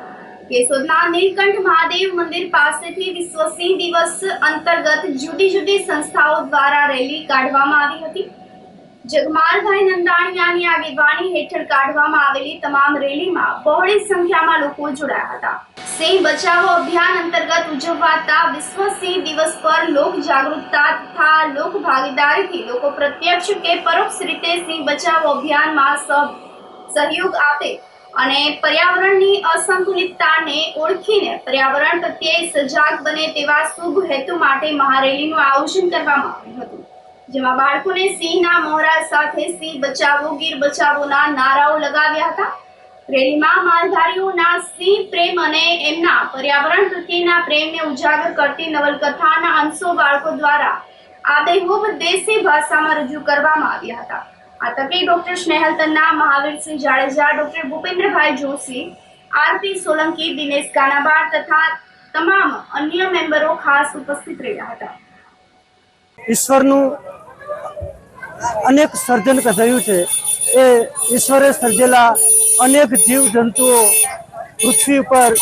કેશોદના નીલકંઠ મહાદેવ મંદિર પાસેથી વિશ્વ સિંહ દિવસ અંતર્ગત જુદી જુદી સંસ્થાઓ દ્વારા રેલી કાઢવામાં આવી હતી. જગમાલભાઈ નંદાણીયાની આગેવાની હેઠળ કાઢવામાં આવેલી તમામ રેલીમાં બહોળી સંખ્યામાં લોકો જોડાયા હતા. સિંહ બચાવો અભિયાન અંતર્ગત ઉજવાતા વિશ્વ સિંહ દિવસ પર લોક જાગૃતતા તથા લોક ભાગીદારીથી લોકો પ્રત્યક્ષ કે પરોક્ષ રીતે સિંહ બચાવો અભિયાનમાં સહયોગ આપે અને પર્યાવરણની અસંતુલિતતાને ઓળખીને પર્યાવરણ પ્રત્યે સજાગ બને તેવા શુભ હેતુ માટે મહારેલીનું આયોજન કરવામાં આવ્યું હતું. જેમાં બાળકોને સિંહના મોહરા સાથે સિંહ બચાવો ગીર બચાવોના નારાઓ લગાવ્યા હતા. રેલીમાં માલધારીઓના સિંહ પ્રેમ અને એમના પર્યાવરણ પ્રત્યેના પ્રેમને ઉજાગર કરતી નવલકથાના અંશો બાળકો દ્વારા આબેહૂબ દેશી ભાષામાં રજૂ કરવામાં આવ્યા હતા. આ તકે doctor Snehal Tanna, Mahavirsinh Jadeja, doctor Bhupendrabhai Joshi, RP Solanki, Dinesh Kanabar તથા તમામ અન્ય મેમ્બરો ખાસ ઉપસ્થિત રહ્યા હતા. ઈશ્વરનું અનેક સર્જન થયું છે. એ ઈશ્વરે સર્જેલા અનેક જીવજંતુઓ પૃથ્વી ઉપર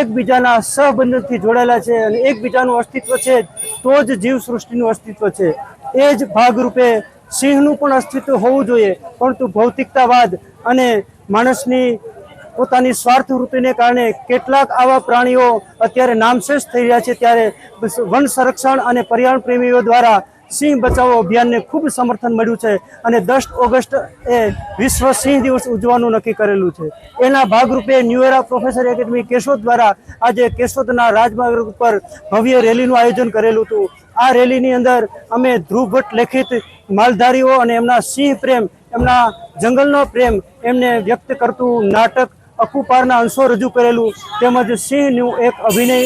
એકબીજાના સહબંધનથી જોડાયેલા છે અને એકબીજાનું અસ્તિત્વ છે તો જ જીવસૃષ્ટિનું અસ્તિત્વ છે. એ જ ભાગરૂપે સિંહનું પણ અસ્તિત્વ હોવું જોઈએ, પરંતુ ભૌતિકતાવાદ અને માણસની પોતાની સ્વાર્થ વૃત્તિને કારણે કેટલાક આવા પ્રાણીઓ અત્યારે નામશેષ થઈ રહ્યા છે. ત્યારે વન સંરક્ષણ અને પર્યાવરણ પ્રેમીઓ દ્વારા સિંહ બચાવો અભિયાનને ખૂબ સમર્થન મળ્યું છે અને 10 ઓગસ્ટ એ વિશ્વ સિંહ દિવસ ઉજવવાનું નક્કી કરેલું છે. એના ભાગરૂપે ન્યૂ એરા પ્રોફેસર એકેડમી કેશોદ દ્વારા આજે કેશોદના રાજમાર્ગ ઉપર ભવ્ય રેલીનું આયોજન કરેલું હતું. આ રેલીની અંદર અમે ધ્રુવ ભટ્ટ લેખિત માલધારીઓ અને એમના સિંહ પ્રેમ, એમના જંગલનો પ્રેમ એમને વ્યક્ત કરતું નાટક અકુપારના અંશો રજૂ કરેલું, તેમજ સિંહનું એક અભિનય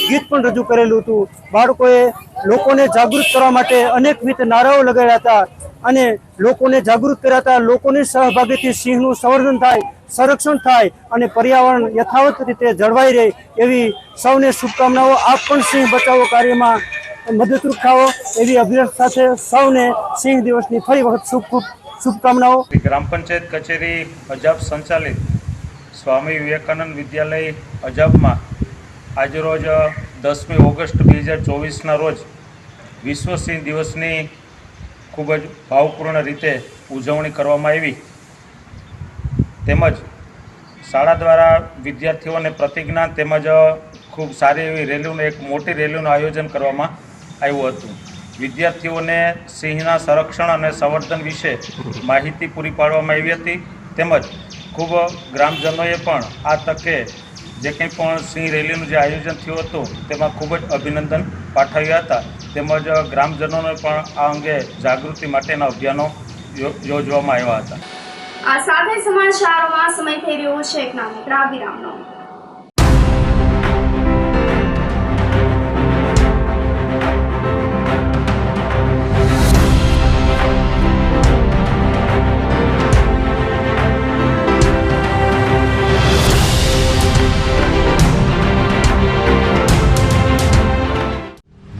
ગીત પણ રજૂ કરેલું હતું. બાળકોએ લોકોને જાગૃત કરવા માટે અનેકવિધ નારાઓ લગાડ્યા હતા અને લોકોને જાગૃત કર્યા હતા. લોકોની સહભાગીથી સિંહનું સંવર્ધન થાય, સંરક્ષણ થાય અને પર્યાવરણ યથાવત રીતે જળવાઈ રહે એવી સૌને શુભકામનાઓ. આપ પણ સિંહ બચાવો કાર્યમાં મદદરૂપ થાઓ એવી અભિલાષા સાથે સૌને સિંહ દિવસની ફરી વખત શુભકામનાઓ. ગ્રામ પંચાયત કચેરી અજાબ સંચાલિત સ્વામી વિવેકાનંદ વિદ્યાલય અજાબમાં આજરોજ 10મી ઓગસ્ટ 2024ના રોજ વિશ્વ સિંહ દિવસની ખૂબ જ ભાવપૂર્ણ રીતે ઉજવણી કરવામાં આવી. તેમજ શાળા દ્વારા વિદ્યાર્થીઓને પ્રતિજ્ઞા તેમજ ખૂબ સારી એવી રેલીનું, એક મોટી રેલીનું આયોજન કરવામાં આવ્યું હતું. વિદ્યાર્થીઓને સિંહના સંરક્ષણ અને સંવર્ધન વિશે માહિતી પૂરી પાડવામાં આવી હતી. તેમજ ખૂબ ગ્રામજનોએ પણ આ તકે જે કંઈ પણ સિંહ રેલીનું જે આયોજન થયું હતું તેમાં ખૂબ જ અભિનંદન પાઠવ્યા હતા. તેમજ ગ્રામજનોને પણ આ અંગે જાગૃતિ માટેના અભિયાનો યોજવામાં આવ્યા હતા. આ સાથે સમાચારોમાં સમય થઈ રહ્યો છે એક નાનકડા વિરામનો.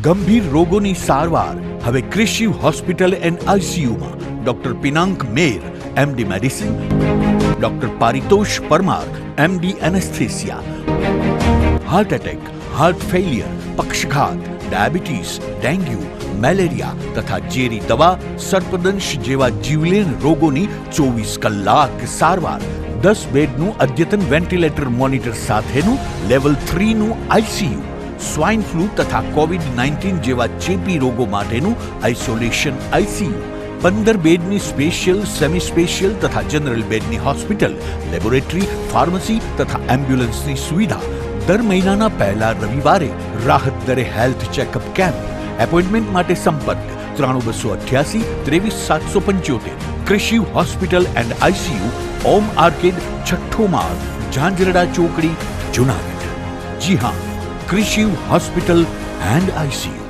ગંભીર રોગોની સારવાર હવે કૃષિ હોસ્પિટલ એન્ડ આઈસીયુમાં doctor Pinank Mer, MD medicine, doctor Paritosh Parmar, MD anaesthesia, heart attack, heart failure, પક્ષઘાત, ડાયાબિટીસ, ડેન્ગ્યુ, મેલેરિયા તથા ઝેરી દવા, સર્પદંશ જેવા જીવલેણ રોગોની 24 કલાક સારવાર, 10 બેડનું અદ્યતન વેન્ટિલેટર મોનિટર સાથેનું લેવલ 3નું આઈસીયુ, સ્વાઇન ફ્લૂ તથા કોવિડ-19 જેવા ચેપી રોગો માટેનું આઇસોલેશન આઈસીયુ, 15 બેડની સ્પેશિયલ, સેમી સ્પેશિયલ તથા જનરલ બેડની હોસ્પિટલ, લેબોરેટરી, ફાર્મસી તથા એમ્બ્યુલન્સની સુવિધા. દર મહિનાના પહેલા રવિવારે રાહત દરે હેલ્થ ચેકઅપ કેમ્પ. એપોઇન્ટમેન્ટ માટે સંપર્ક 9288 23775. કૃષિ hospital and ICU, Om arcade, છઠ્ઠો માળ, ઝાંઝરડા ચોકડી, જુનાગઢ. જી હા, કૃષિ હોસ્પિટલ એન્ડ આઈસીયુ.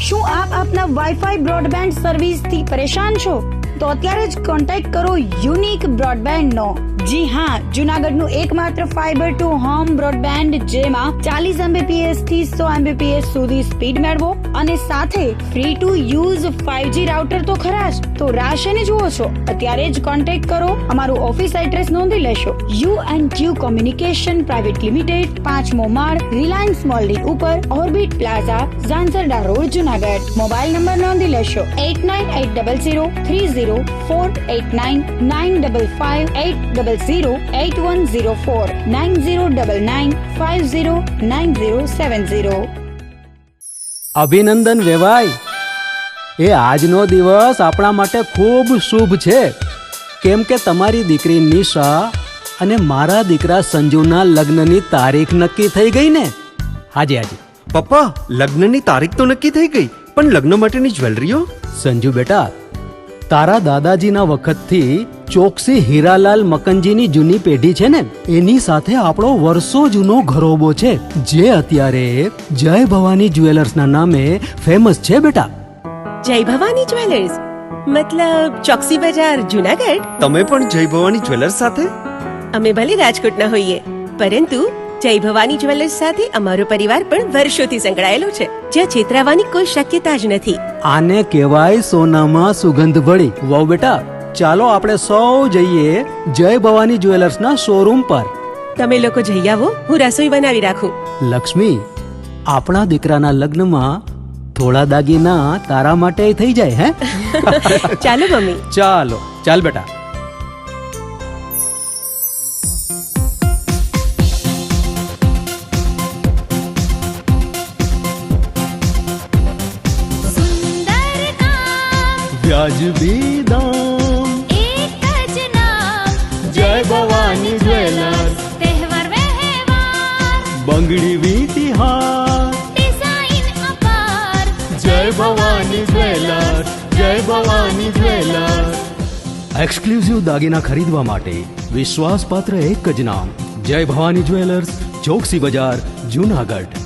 શું આપ આપના વાઈફાઈ બ્રોડબેન્ડ સર્વિસથી પરેશાન છો? તો અત્યારે જ કોન્ટેક્ટ કરો યુનિક બ્રોડબેન્ડ નો. જી હા, જુનાગઢનું એકમાત્ર ફાઈબર ટુ હોમ બ્રોડબેન્ડ, જેમાં 40 Mbps થી 100 Mbps સુધી સ્પીડ મેળવો અને સાથે free to use 5G router તો ખરા જ. તો રાશને જુઓ છો, અત્યારે જ કોન્ટેક્ટ કરો. અમારું ઓફિસ એડ્રેસ નોંધી લેશો. U&Q કોમ્યુનિકેશન પ્રાઇવેટ લિમિટેડ, 5મો માળ, રિલાયન્સ મોલની ઉપર, orbit plaza, Zanzarda road, Junagadh. Mobile number નોંધી લેશો 8980030489 955 9099509070. અભિનંદન વેવાય. એ આજનો દિવસ આપણા માટે ખૂબ શુભ છે, કેમ કે તમારી દીકરી નિશા અને મારા દીકરા સંજુના લગ્નની તારીખ નક્કી થઈ ગઈ ને. હાજી. પપ્પા, લગ્નની તારીખ તો નક્કી થઈ ગઈ, પણ લગ્ન માટેની જ્વેલરીઓ? સંજુ બેટા, તારા દાદાજીના વખતથી ચોકસી હીરાલાલ મકનજીની જૂની પેઢી છે ને, એની સાથે આપણો વર્ષો જૂનો ઘરોબો છે, જે અત્યારે જય ભવાની જ્વેલર્સના નામે ફેમસ છે બેટા. જય ભવાની જ્વેલર્સ મતલબ ચોકસી બજાર, જુનાગઢ? તમે પણ જય ભવાની જ્વેલર્સ સાથે? અમે ભલે રાજકોટના હોઈએ, પરંતુ જય ભવાની જ્વેલર્સ સાથે અમારો પરિવાર પણ વર્ષોથી સંકળાયેલો છે, જ્યાં છેતરાવાની કોઈ શક્યતા જ નથી. આને કહેવાય સોનામાં સુગંધ ભળી. વાવ બેટા, ચાલો આપણે સૌ જઈએ જય ભવાની જ્વેલર્સના શોરૂમ પર. તમે લોકો જઈ આવો, હું રસોઈ બનાવી રાખું. લક્ષ્મી, આપણા દીકરાના લગ્નમાં થોડા દાગીના તારા માટે થઈ જાય હે? ચાલો મમ્મી. ચાલ બેટા. વ્યાજબી દામ, એક જ નામ, જય ભવાની જ્વેલર્સ. તહેવાર વ્યવહાર, બંગડી વીટી હાર, ડિઝાઇન અપાર, જય ભવાની જ્વેલર્સ, જય ભવાની જ્વેલર્સ. એક્સક્લુઝિવ દાગીના ખરીદવા માટે વિશ્વાસપાત્ર એક જ નામ, જય ભવાની જ્વેલર્સ, ચોકસી બજાર, જુનાગઢ.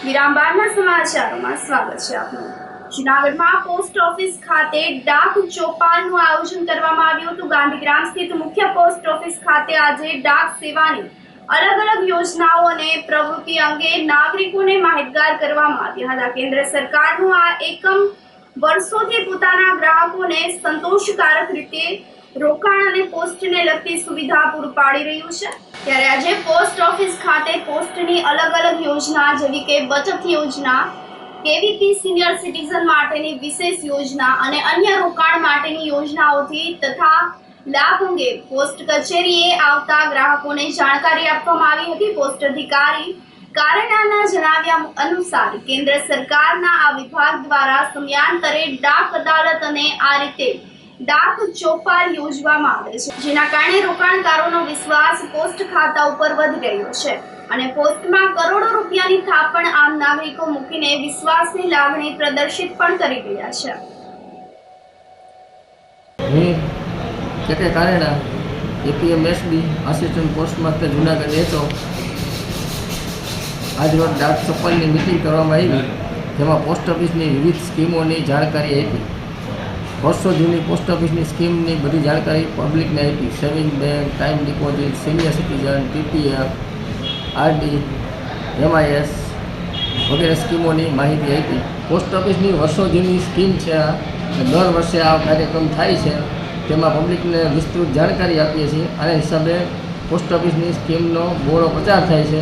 વિરામ બાદના સમાચારોમાં સ્વાગત છે આપનું. જૂનાગઢમાં પોસ્ટ ઓફિસ ખાતે ડાક ચોપાલનું આયોજન કરવામાં આવ્યું હતું. ગાંધીગ્રામ સ્થિત મુખ્ય પોસ્ટ ઓફિસ ખાતે આજે ડાક સેવાની અલગ અલગ યોજનાઓ અને પ્રવૃત્તિ અંગે નાગરિકોને માહિતગાર કરવામાં આવ્યા હતા. કેન્દ્ર સરકારનું આ એકમ વર્ષોથી પોતાના ગ્રાહકોને સંતોષકારક રીતે રોકાણ અને પોસ્ટને લગતી સુવિધા પૂરી પાડી રહ્યું છે. ત્યારે આજે પોસ્ટ ઓફિસ ખાતે પોસ્ટની અલગ અલગ યોજના જેવી કે બચત યોજના, કેવીપી સિનિયર સિટીઝન માટેની વિશેષ યોજના અને અન્ય રોકાણ માટેની યોજનાઓથી તથા લાભ અંગે પોસ્ટ કચેરીએ આવતા ગ્રાહકોને જાણકારી આપવામાં આવી હતી. પોસ્ટ અધિકારી કારણાના જણાવ્યા અનુસાર કેન્દ્ર સરકારના આ વિભાગ દ્વારા સમયાંતરે ડાક અદાલત અને આ રીતે ડાક ચોપાલ યોજવામાં આવે છે, જેના કારણે રોકાણકારોનો વિશ્વાસ પોસ્ટ ખાતા ઉપર વધી રહ્યો છે અને પોસ્ટમાં કરોડો રૂપિયાની થાપ પણ આમ નાગરિકો મૂકીને વિશ્વાસની લાગણી પ્રદર્શિત પણ કરી રહ્યા છે. હું કે કારણા એપીએમએસડી આસિસ્ટન્ટ પોસ્ટ માસ્ટર જુનાગઢ હતો. આજરોજ ડાક ચોપાલની મિટિંગ કરવામાં આવી, જેમાં પોસ્ટ ઓફિસની વિવિધ સ્કીમોની જાણકારી આપી. વર્ષો જૂની પોસ્ટ ઓફિસની સ્કીમની બધી જાણકારી પબ્લિકને આપી. Saving bank, time deposit, senior citizen, PPF, RD, MIS વગેરે સ્કીમોની માહિતી આપી. પોસ્ટ ઓફિસની વર્ષો જૂની સ્કીમ છે, દર વર્ષે આ કાર્યક્રમ થાય છે, તેમાં પબ્લિકને વિસ્તૃત જાણકારી આપીએ છીએ. આના હિસાબે પોસ્ટ ઓફિસની સ્કીમનો બહોળો પ્રચાર થાય છે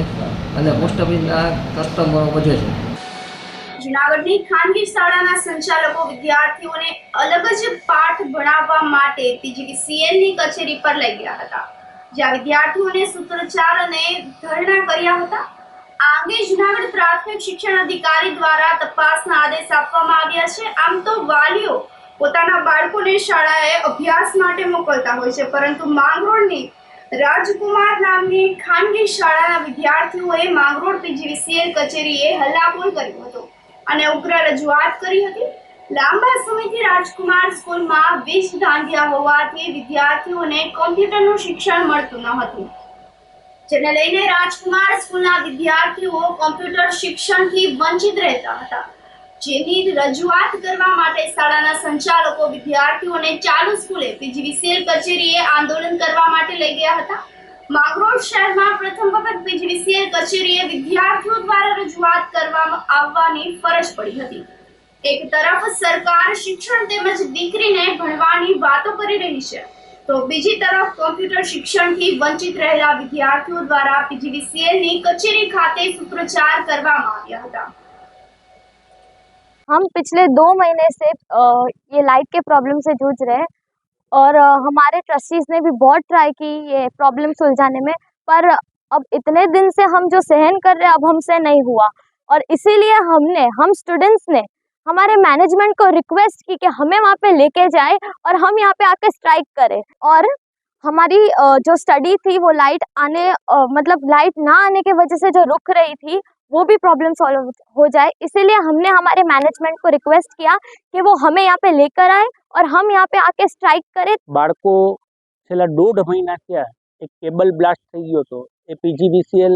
અને પોસ્ટ ઓફિસના કસ્ટમરો વધે છે. જૂનાગઢની ખાનગી શાળાના સંચાલકો વિદ્યાર્થીઓને અલગ જ પાઠ ભણાવવા માટે પીજીવીસીએલની કચેરી પર લઈ ગયા હતા, જ્યાં વિદ્યાર્થીઓને સૂત્રોચ્ચાર અને ધરણા કર્યા હતા. આ અંગે જૂનાગઢ પ્રાથમિક શિક્ષણ અધિકારી દ્વારા તપાસના આદેશ આપવામાં આવ્યા છે. આમ તો વાલીઓ પોતાના બાળકોને શાળાએ અભ્યાસ માટે મોકલતા હોય છે, પરંતુ માંગરોળની રાજકુમાર નામની ખાનગી શાળાના વિદ્યાર્થીઓએ માંગરોળ પીજીવીસીએલ કચેરીએ હલ્લાબોલ કર્યો હતો અને ઉગ્ર રજૂઆત કરી હતી. લાંબા સમયથી રાજકુમાર સ્કૂલમાં વીજ ધાંધિયા હોવાથી વિદ્યાર્થીઓને કોમ્પ્યુટરનું શિક્ષણ મળતું ન હતું, જેને લઈને રાજકુમાર સ્કૂલના વિદ્યાર્થીઓ કોમ્પ્યુટર શિક્ષણથી વંચિત રહેતા હતા, જેની રજૂઆત કરવા માટે શાળાના સંચાલકો વિદ્યાર્થીઓને ચાલુ સ્કૂલે પીજીવીસીએલ કચેરીએ આંદોલન કરવા માટે લઈ ગયા હતા. માંગરોળ શહેરમાં પ્રથમ વખત પીજીવીસીએલ કચેરીએ વિદ્યાર્થીઓ દ્વારા રજૂઆત કરવામાં આવવાની ફરજ પડી હતી. એક તરફ સરકાર શિક્ષણ તેમજ દીકરીને ભણવાની વાતો કરી રહી છે, તો બીજી તરફ કોમ્પ્યુટર શિક્ષણથી વંચિત રહેલા વિદ્યાર્થીઓ દ્વારા પીજીવીસીએલની કચેરી ખાતે સૂત્રોચ્ચાર કરવામાં આવ્યા હતા. हम पिछले 2 महीने से ये लाइट के प्रॉब्लम से जूझ रहे हैं और हमारे ट्रस्टीज ने भी बहुत ट्राई की ये प्रॉब्लम सुलझाने में, पर अब इतने दिन से हम जो सहन कर रहे हैं अब हमसे नहीं हुआ और इसीलिए हम स्टूडेंट्स ने हमारे मैनेजमेंट को रिक्वेस्ट की कि हमें वहाँ पे लेके जाए और हम यहाँ पे आके स्ट्राइक करें और हमारी जो स्टडी थी वो लाइट ना आने की वजह से जो रुक रही थी वो भी प्रॉब्लम सॉल्व हो जाए, इसीलिए हमने हमारे मैनेजमेंट को रिक्वेस्ट किया कि वो हमें यहाँ पे लेकर आए और हम यहाँ पे आके स्ट्राइक करें. બાળકો છેલ્લા 1.5 મહિના થયા એક કેબલ બ્લાસ્ટ થઈ ગયો હતો, એ પીજીવીસીએલ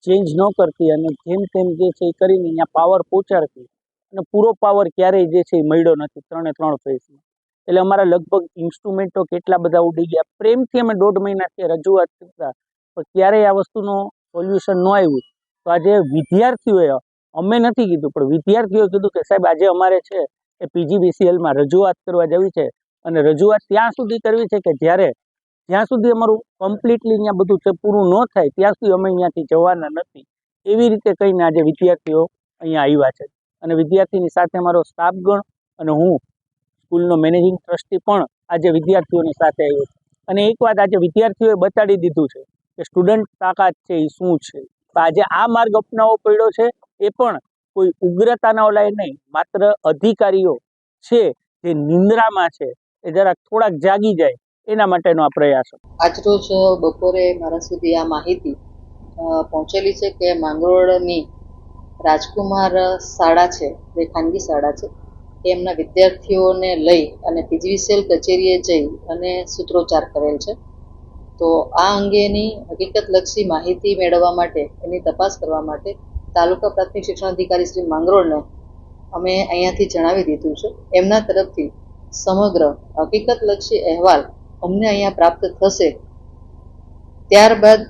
ચેન્જ ન કરતી અને જેમ તેમ જે છે એ કરીને અહીંયા પાવર પહોંચાડતી અને પૂરો પાવર ક્યારેય જે છે એ મળ્યો નથી 3 ફેઝમાં. એટલે અમારા લગભગ ઇન્સ્ટ્રુમેન્ટો કેટલા બધા ઉડી ગયા. પ્રેમથી અમે 1.5 મહિનાથી રજૂઆત કરતા પણ ક્યારેય આ વસ્તુનો સોલ્યુશન ન આવ્યું. તો આજે વિદ્યાર્થીઓએ, અમે નથી કીધું પણ વિદ્યાર્થીઓએ કીધું કે સાહેબ આજે અમારે છે એ પીજીવીસીએલમાં રજૂઆત કરવા જવી છે અને રજૂઆત ત્યાં સુધી કરવી છે કે જ્યાં સુધી અમારું કમ્પ્લીટલી અહીંયા બધું છે પૂરું ન થાય ત્યાં સુધી અમે અહીંયાથી જવાના નથી. એવી રીતે કહીને આજે વિદ્યાર્થીઓ અહીંયા આવ્યા છે અને વિદ્યાર્થીની સાથે અમારો સ્ટાફગણ અને હું સ્કૂલનો મેનેજિંગ ટ્રસ્ટી પણ આજે વિદ્યાર્થીઓની સાથે આવ્યો છે. અને એક વાત આજે વિદ્યાર્થીઓએ બતાડી દીધું છે કે સ્ટુડન્ટ તાકાત છે એ શું છે. આજે આ માર્ગ અપનાવવો પડ્યો છે એ પણ કોઈ ઉગ્રતાના ઓલાય નહીં, માત્ર અધિકારીઓ છે જે નિંદ્રામાં છે એ જરાક થોડાક જાગી જાય એના માટેનો આ પ્રયાસ. આજરોજ બપોરે મારા સુધી આ માહિતી પહોંચેલી છે કે માંગરોળની રાજકુમાર શાળા છે, જે ખાનગી શાળા છે, એમના વિદ્યાર્થીઓને લઈ અને પીજીવીસીએલ કચેરીએ જઈ અને સૂત્રોચ્ચાર કરેલ છે. તો આ અંગેની હકીકતલક્ષી માહિતી મેળવવા માટે, એની તપાસ કરવા માટે તાલુકા પ્રાથમિક શિક્ષણ અધિકારી શ્રી માંગરોળને અમે અહીંયાથી જણાવી દીધું છે. એમના તરફથી સમગ્ર હકીકતલક્ષી અહેવાલ અમને અહીંયા પ્રાપ્ત થશે. ત્યારબાદ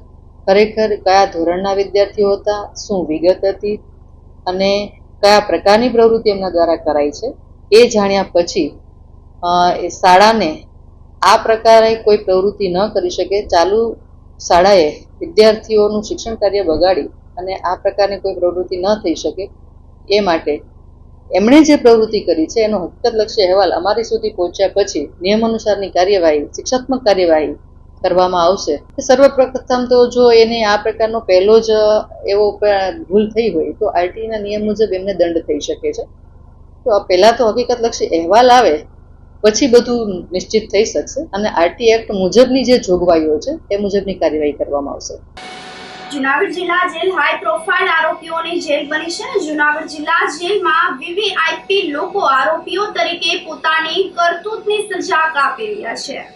ખરેખર કયા ધોરણના વિદ્યાર્થીઓ હતા, શું વિગત હતી અને કયા પ્રકારની પ્રવૃત્તિ એમના દ્વારા કરાઈ છે એ જાણ્યા પછી એ શાળાને આ પ્રકારે કોઈ પ્રવૃત્તિ ન કરી શકે. ચાલુ શાળાએ વિદ્યાર્થીઓનું શિક્ષણ કાર્ય બગાડી અને આ પ્રકારની કોઈ પ્રવૃત્તિ ન થઈ શકે એ માટે એમણે જે પ્રવૃત્તિ કરી છે એનો હકીકતલક્ષી અહેવાલ અમારી સુધી પહોંચ્યા પછી નિયમ અનુસારની કાર્યવાહી, શિક્ષાત્મક કાર્યવાહી કરવામાં આવશે. સર્વપ્રથમ તો જો એને આ પ્રકારનો પહેલો જ એવો ભૂલ થઈ હોય તો આરટીઈના નિયમ મુજબ એમને દંડ થઈ શકે છે. તો પહેલા તો હકીકતલક્ષી અહેવાલ આવે પછી બધું નિશ્ચિત થઈ શકશે અને આરટી એક્ટ મુજબની જે જોગવાઈઓ છે એ મુજબની કાર્યવાહી કરવામાં આવશે. જૂનાગઢ જિલ્લા જેલ હાઈ પ્રોફાઇલ આરોપીઓની જેલ બની છે. જૂનાગઢ જિલ્લા જેલમાં વીવીઆઈપી લોકો આરોપીઓ તરીકે પોતાની કરતૂતની સજા કાપી રહ્યા છે.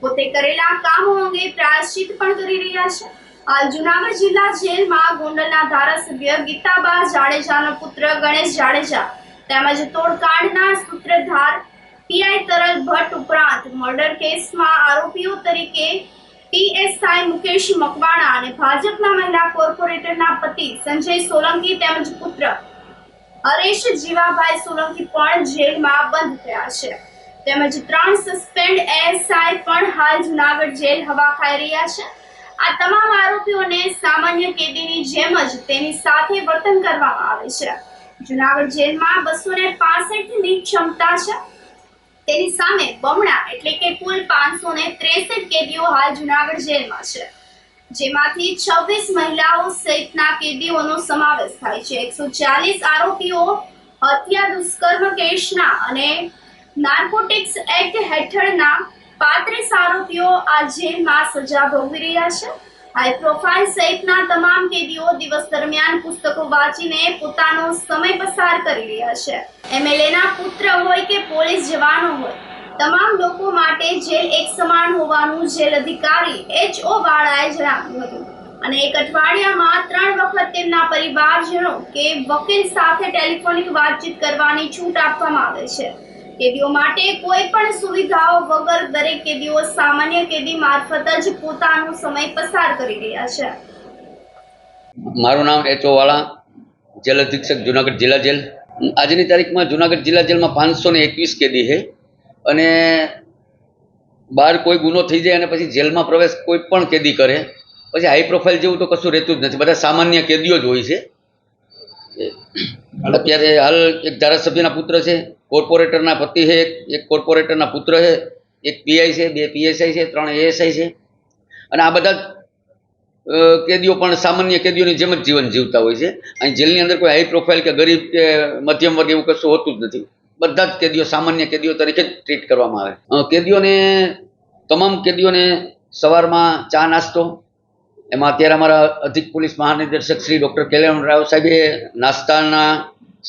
પોતે કરેલા કામો અંગે પ્રાયશ્ચિત પણ કરી રહ્યા છે. હાલ જૂનાગઢ જિલ્લા જેલમાં ગોંડલના ધારાસભ્ય ગીતાબા જાડેજાનો પુત્ર ગણેશ જાડેજા તેમજ તોડકાંડના સૂત્રધાર પીઆઈ તરલ ભટ્ટ ઉપરાંત મર્ડર કેસમાં આરોપીઓ તરીકે પીએસઆઈ મુકેશ મકવાણા અને ભાજપના મહિલા કોર્પોરેટરના પતિ સંજય સોલંકી તેમજ પુત્ર હરેશ જીવાભાઈ સોલંકી પણ જેલમાં બંધ થયા છે. તેમજ 3 સસ્પેન્ડ એએસઆઈ પણ હાલ જૂનાગઢ જેલ હવા ખાઈ રહ્યા છે. આ તમામ આરોપીઓને સામાન્ય કેદીની જેમ જ તેની સાથે વર્તન કરવામાં આવે છે. જુનાગઢ જેલમાં 265 ની ક્ષમતા છે. તેની સામે બમણા એટલે કે કુલ 563 કેદીઓ હાલ જુનાગઢ જેલમાં છે, જેમાંથી 26 મહિલાઓ સહિતના કેદીઓનો સમાવેશ થાય છે. 140 આરોપીઓ હત્યા, દુષ્કર્મ કેસના અને નાર્કોટિક્સ એક્ટ હેઠળના 35 આરોપીઓ આ જેલમાં સજા ભોગવી રહ્યા છે. હાઈ પ્રોફાઇલ સહિતના તમામ કેદીઓ દિવસ દરમિયાન પુસ્તકો વાંચીને પોતાનો સમય પસાર કરી રહ્યા છે. એમએલએના પુત્ર હોય કે પોલીસ જવાનો હોય, તમામ લોકો માટે જેલ એક સમાન હોવાનું જેલ અધિકારી HO વાળાએ જણાવ્યું હતું. અને એક અઠવાડિયામાં 3 વખત તેમના પરિવારજનો કે વકીલ સાથે ટેલિફોનિક વાતચીત કરવાની છૂટ આપવામાં આવે છે. કેદીઓ માટે કોઈ પણ સુવિધાઓ વગર દરેક કેદીઓ સામાન્ય કેદી મારફત જ પોતાનો સમય પસાર કરી રહ્યા છે. મારું નામ HO વાળા, જેલ અધિક્ષક જુનાગઢ જિલ્લા જેલ. આજની તારીખમાં જુનાગઢ જિલ્લા જેલમાં 521 કેદી છે અને બહાર કોઈ ગુનો થઈ જાય અને પછી જેલમાં પ્રવેશ કોઈ પણ કેદી કરે પછી હાઈ પ્રોફાઇલ જેવું તો કશું રહેતું જ નથી. બધા સામાન્ય કેદીઓ જ હોય છે. અત્યારે હાલ એક ધારાસભ્યના પુત્ર છે, કોર્પોરેટરના પતિ છે, એક કોર્પોરેટરના પુત્ર છે, એક PI છે, 2 PSI છે, 3 ASI છે અને આ બધા કેદીઓ પણ સામાન્ય કેદીઓની જેમ જ જીવન જીવતા હોય છે. અહીં જેલની અંદર કોઈ હાઈ પ્રોફાઇલ કે ગરીબ કે મધ્યમ વર્ગ એવું કશું હોતું જ નથી. બધા જ કેદીઓ સામાન્ય કેદીઓ તરીકે જ ટ્રીટ કરવામાં આવે. તમામ કેદીઓને સવારમાં ચા નાસ્તો, એમાં અત્યારે અમારા અધિક પોલીસ મહાનિર્દેશક શ્રી ડૉક્ટર કલ્યાણ રાવ સાહેબે નાસ્તાના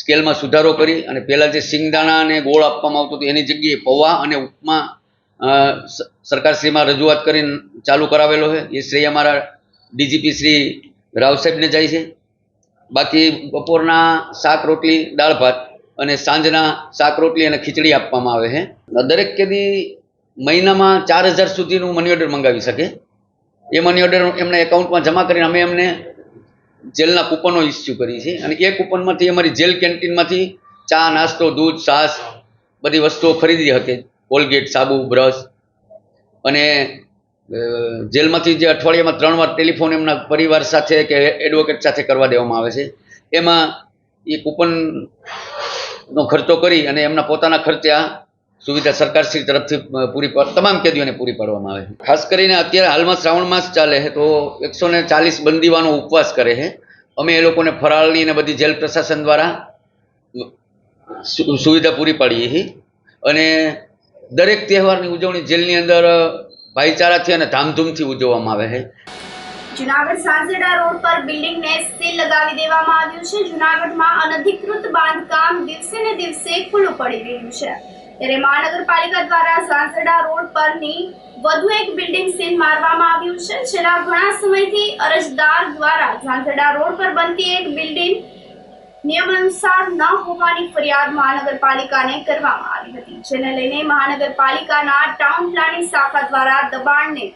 સ્કેલમાં સુધારો કરી અને પહેલાં જે સિંગદાણા અને ગોળ આપવામાં આવતું હતું એની જગ્યાએ પૌવા અને ઉપમા સરકારશ્રીમાં રજૂઆત કરીને ચાલુ કરાવેલો છે. એ શ્રેય અમારા DGP શ્રી રાવ સાહેબને જાય છે. બાકી બપોરના શાક રોટલી, દાળ ભાત અને સાંજના શાક રોટલી અને ખીચડી આપવામાં આવે છે. દરેક કેદી મહિનામાં 4000 સુધીનું મની ઓર્ડર મંગાવી શકે. એ મની ઓર્ડર એમના એકાઉન્ટમાં જમા કરીને અમે એમને જેલના કૂપનો ઇસ્યુ કરી છે અને એ કૂપનમાંથી અમારી જેલ કેન્ટીનમાંથી ચા, નાસ્તો, દૂધ, છાશ બધી વસ્તુઓ ખરીદી શકે. કોલગેટ, સાબુ, બ્રશ અને જેલમાંથી જે અઠવાડિયામાં 3 વાર ટેલિફોન એમના પરિવાર સાથે કે એડવોકેટ સાથે કરવા દેવામાં આવે છે. એમાં એ કૂપનનો ખર્ચો કરી અને એમના પોતાના ખર્ચે આ સુવિધા સરકારશ્રી તરફથી તમામ કેદીઓને પૂરી પાડવામાં આવે છે. ખાસ કરીને અત્યારે હાલમાં શ્રાવણ માસ ચાલે છે તો 140 બંદીવાનો ઉપવાસ કરે છે. અમે એ લોકોને ફરાળની અને બધી જેલ પ્રશાસન દ્વારા સુવિધા પૂરી પાડીએ છીએ અને દરેક તહેવારની ઉજવણી જેલની અંદર ભાઈચારાથી અને ધામધૂમથી ઉજવવામાં આવે છે. જુનાગઢ સાંજેડા રોડ પર બિલ્ડિંગને સીલ લગાવી દેવામાં આવ્યું છે. જુનાગઢમાં અનધિકૃત બાંધકામ દિવસે ને દિવસે ખુલ્લું પડી રહ્યું છે. ત્યારે મહાનગરપાલિકા દ્વારા સાંજેડા રોડ પરની વધુ એક બિલ્ડિંગ સીલ મારવામાં આવ્યું છે. છેલ્લા ઘણા સમયથી અરજદાર દ્વારા સાંજેડા રોડ પર બનતી એક બિલ્ડિંગ નિયમ અનુસાર ન હોવાની ફરિયાદ મહાનગરપાલિકાને કરવામાં આવી હતી, જેને લઈને મહાનગરપાલિકાના ટાઉન પ્લાનિંગ શાખા દ્વારા દબાણને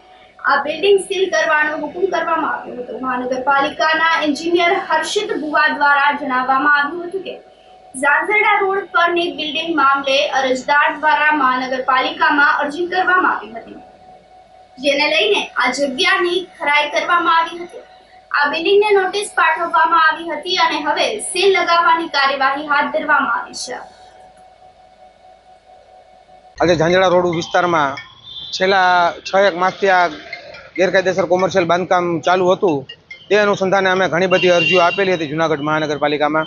આ બિલ્ડિંગ સીલ કરવાનો હુકમ કરવામાં આવ્યો હતો. મહાનગરપાલિકાના એન્જિનિયર હર્ષિત બુવા દ્વારા જણાવવામાં આવ્યું હતું કે ઝાંઝરડા રોડ પરની બિલ્ડિંગ મામલે અરજદાર દ્વારા મહાનગરપાલિકામાં અરજી કરવામાં આવી હતી, જેને લઈને આ જગ્યાની ખરાઈ કરવામાં આવી હતી. આ બિલ્ડિંગને નોટિસ પાઠવવામાં આવી હતી અને હવે સીલ લગાવવાની કાર્યવાહી હાથ ધરવામાં આવી છે. આજે ઝાંઝરડા રોડ વિસ્તારમાં છેલ્લા 6-1 માસથી આ ગેરકાયદેસર કોમર્શિયલ બાંધકામ ચાલુ હતું. તે અનુસંધાને અમે ઘણી બધી અરજીઓ આપેલી હતી જુનાગઢ મહાનગરપાલિકામાં.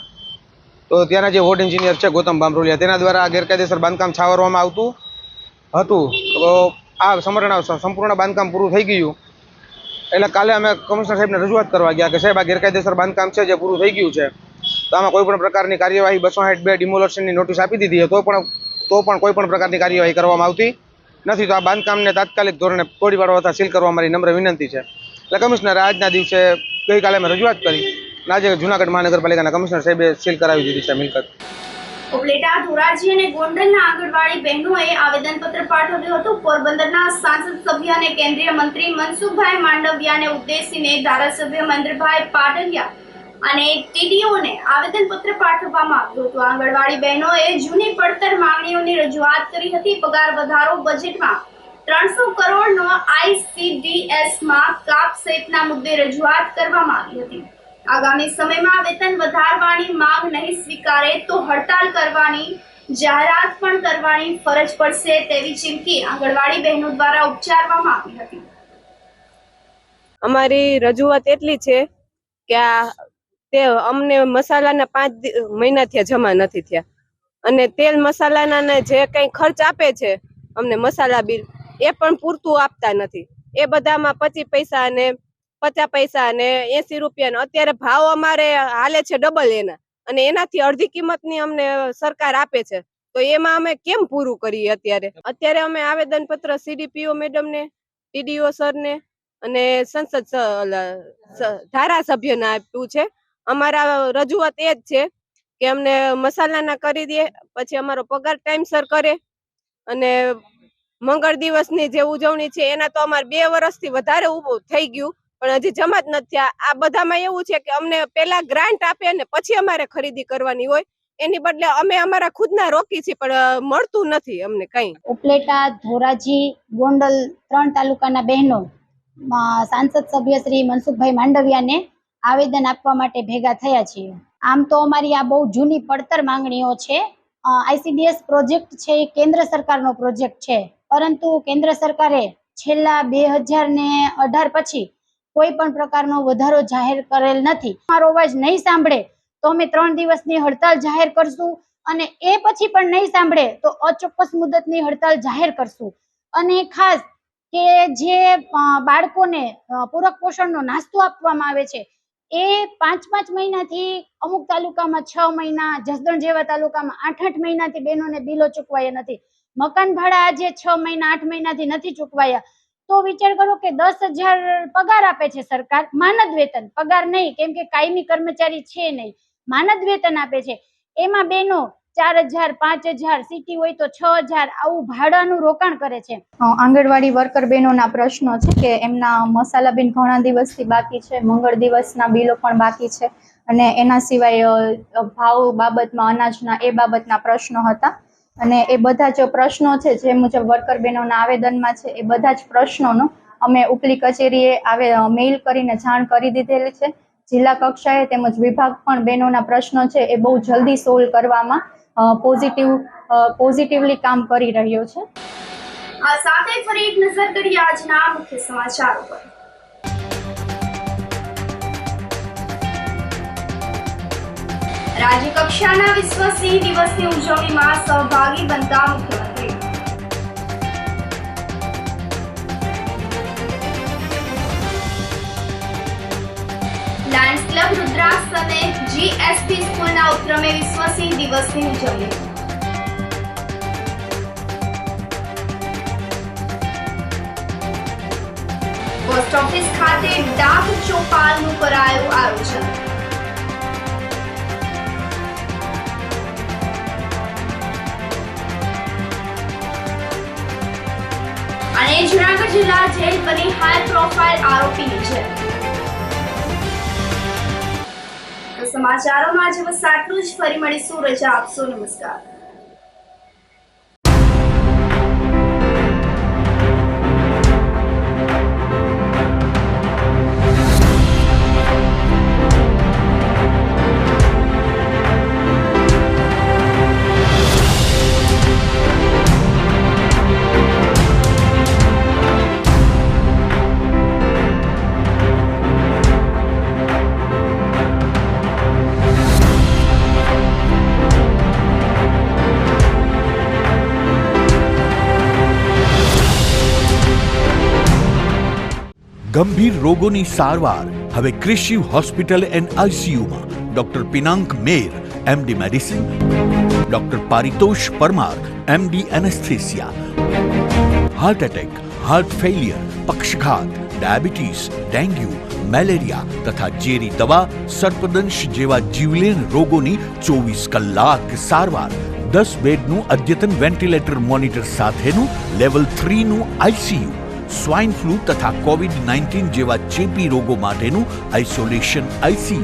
તો ત્યાંના જે વોર્ડ એન્જિનિયર છે ગૌતમ બામરોલિયા, તેના દ્વારા ગેરકાયદેસર બાંધકામ છાવરવામાં આવતું હતું. તો આ સંપૂર્ણ બાંધકામ પૂરું થઈ ગયું એટલે કાલે અમે કમિશનર સાહેબને રજૂઆત કરવા ગયા કે સાહેબ આ ગેરકાયદેસર બાંધકામ છે જે પૂરું થઈ ગયું છે તો આમાં કોઈ પણ પ્રકારની કાર્યવાહી 262 ડિમોલેશનની નોટિસ આપી દીધી તો પણ કોઈ પણ પ્રકારની કાર્યવાહી કરવામાં આવતી નથી. તો આ બાંધકામને તાત્કાલિક ધોરણે તોડી પાડવા તથા સીલ કરવા મારી નમ્ર વિનંતી છે. એટલે કમિશનરે આજના દિવસે ગઈકાલે અમે રજૂઆત કરી અને આજે જુનાગઢ મહાનગરપાલિકાના કમિશનર સાહેબે સીલ કરાવી દીધી છે મિલકત. ઉપલેટા, ધોરાજી અને ગોંડલના આંગણવાડી બહેનોએ આવેદનપત્ર પાઠવ્યું હતું. પોરબંદરના સાંસદ સભ્ય અને કેન્દ્રીય મંત્રી મનસુખભાઈ માંડવિયાને ઉદ્દેશીને ધારાસભ્ય મહેન્દ્રભાઈ પાટડિયા અને TDOને આવેદનપત્ર પાઠવવામાં આવ્યું હતું. આંગણવાડી બહેનોએ જૂની પડતર માંગણીઓની રજૂઆત કરી હતી. પગાર વધારો, બજેટમાં 300 કરોડનો ICDS માં કાપ સહિતના મુદ્દે રજૂઆત કરવામાં આવી હતી. આગામી સમયમાં વેતન વધારવાની માંગ નહીં સ્વીકારે તો હડતાલ કરવાની જાહેરાત પણ કરવાની ફરજ પડશે તેવી ચીમકી આંગણવાડી બહેનો દ્વારા ઉચ્ચારવામાં આવી હતી. અમારી રજૂઆત એટલી છે કે તે અમને મસાલાના 5 મહિના થયા જમા નથી થયા અને તેલ મસાલાના જે કંઈ ખર્ચ આપે છે અમને મસાલા બિલ એ પણ પૂરતું આપતા નથી. એ બધામાં 25 પૈસા અને 50 પૈસા અને 80 રૂપિયાનો અત્યારે ભાવ અમારે હાલે છે ડબલ એના અને એનાથી અડધી કિંમતની અમને સરકાર આપે છે. તો એમાં અમે કેમ પૂરું કરીએ? અત્યારે અમે આવેદન પત્ર CDPO મેડમને, TDO સરને અને સંસદ ધારાસભ્યને આપ્યું છે. અમારા રજૂઆત એ જ છે કે અમને મસાલાના કરી દે, પછી અમારો પગાર ટાઈમસર કરે અને મંગળ દિવસની જે ઉજવણી છે એના તો અમારે 2 વર્ષથી વધારે ઊભું થઈ ગયું પણ હજી જમા જ નથી થયા. આ બધામાં એવું છે કે અમને પેલા ગ્રાન્ટ આપે ને પછી અમારે ખરીદી કરવાની હોય, એની બદલે અમે અમારા ખુદના રોકી છીએ પણ મળતું નથી અમને કંઈ. ઉપલેટા, ધોરાજી, ગોંડલ 3 તાલુકાના બહેનો સાંસદ સભ્ય શ્રી મનસુખભાઈ માંડવિયાને આવેદન આપવા માટે ભેગા થયા છીએ. આમ તો અમારી આ બહુ જૂની પડતર માંગણીઓ છે. ICDS પ્રોજેક્ટ છે એ કેન્દ્ર સરકારનો પ્રોજેક્ટ છે, પરંતુ કેન્દ્ર સરકારે છેલ્લા 2018 પછી કોઈ પણ પ્રકારનો વધારો જાહેર કરેલ નથી. અમારો અવાજ નહીં સાંભળે તો અમે 3 દિવસની હડતાલ જાહેર કરશું અને એ પછી પણ નહીં સાંભળે તો અચોક્કસ મુદતની હડતાલ જાહેર કરશું. અને ખાસ કે જે બાળકોને પૂરક પોષણનો નાસ્તો આપવામાં આવે છે એ 5 મહિનાથી અમુક તાલુકામાં 6 મહિના, જસદણ જેવા તાલુકામાં 8 મહિનાથી બહેનોને બિલો ચૂકવાયા નથી. મકાન ભાડા આજે 6 મહિના 8 મહિનાથી નથી ચૂકવાયા. તો વિચાર કરો કે 10,000 પગાર આપે છે સરકાર, માનદ વેતન, પગાર નહીં, કેમ કે કાયમી કર્મચારી છે નહીં, માનદ વેતન આપે છે. એમાં બહેનો 4,000, 5,000, સિટી હોય તો 6,000 આવું ભાડાનું રોકાણ કરે છે. આંગણવાડી વર્કર બહેનોના પ્રશ્નો છે કે એમના મસાલા બિલ ઘણા દિવસથી બાકી છે, મંગળ દિવસના બિલો પણ બાકી છે અને એના સિવાય ભાવ બાબતમાં અનાજના એ બાબતના પ્રશ્નો હતા. અને એ બધા જ પ્રશ્નો છે જે મુજબ વર્કર બહેનોના આવેદનમાં છે એ બધા જ પ્રશ્નોનો અમે ઉપલી કચેરીએ મેઇલ કરીને જાણ કરી દીધેલી છે. જિલ્લા કક્ષાએ તેમજ વિભાગ પણ બહેનોના પ્રશ્નો છે એ બહુ જલ્દી સોલ્વ કરવામાં પોઝિટિવલી કામ કરી રહ્યો છે. આ સાથે ફરી એક નજર કરીએ આજના મુખ્ય સમાચારો પર. રાજ્ય કક્ષાના વિશ્વ સિંહ દિવસની ઉજવણીમાં સહભાગી બનતા મુખ્યમંત્રી. લાયન્સ ક્લબ રુદ્રાક્ષ અને GSP સ્કૂલના ઉપક્રમે વિશ્વ સિંહ દિવસની ઉજવણી. પોસ્ટ ઓફિસ ખાતે ડાક ચોપાલનું કરાયું આયોજન. અને જૂનાગઢ જિલ્લા જેલ બની હાઈ પ્રોફાઇલ આરોપીની જેલ. સમાચારોમાં આજે બસ આટલું જ. ફરી મળીશું. રજા આપશો. નમસ્કાર. ગંભીર રોગોની સારવાર હવે ક્રિશિવ હોસ્પિટલ એન્ડ ICUમાં doctor Pinank Mer MD medicine, doctor Paritosh Parmar MD anaesthesia, heart attack, heart failure, પક્ષઘાત, ડાયાબિટીસ, ડેન્ગ્યુ, મેલેરિયા તથા ઝેરી દવા, સર્પદંશ જેવા જીવલેણ રોગોની 24 કલાક સારવાર, 10 બેડનું અદ્યતન વેન્ટિલેટર મોનિટર સાથેનું લેવલ 3નું ICU, સ્વાઇન ફ્લૂ તથા COVID-19 જેવા ચેપી રોગો માટેનું આઇસોલેશન ICU,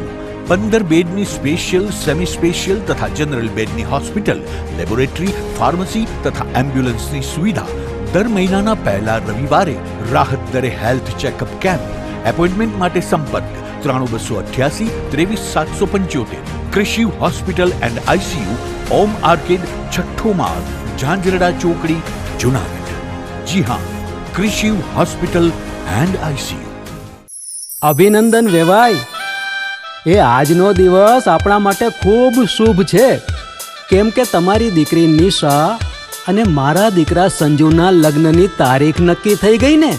15 બેડની સ્પેશિયલ, સેમી સ્પેશિયલ તથા જનરલ બેડની હોસ્પિટલ, લેબોરેટરી, ફાર્મસી તથા એમ્બ્યુલન્સની સુવિધા, દર મહિનાના પહેલા રવિવારે રાહત દરે હેલ્થ ચેકઅપ કેમ્પ. એપોઇન્ટમેન્ટ માટે સંપર્ક 9288 23775. કૃષિ hospital and ICU, Om arcade, છઠ્ઠો માળ, ઝાંઝરડા ચોકડી, જુનાગઢ. જી હા, કૃષિ હોસ્પિટલ એન્ડ આઈસીયુ. અભિનંદન વેવાય. એ આજનો દિવસ આપણા માટે ખૂબ શુભ છે, કેમ કે તમારી દીકરી નિશા અને મારા દીકરા સંજુના લગ્નની તારીખ નક્કી થઈ ગઈ ને.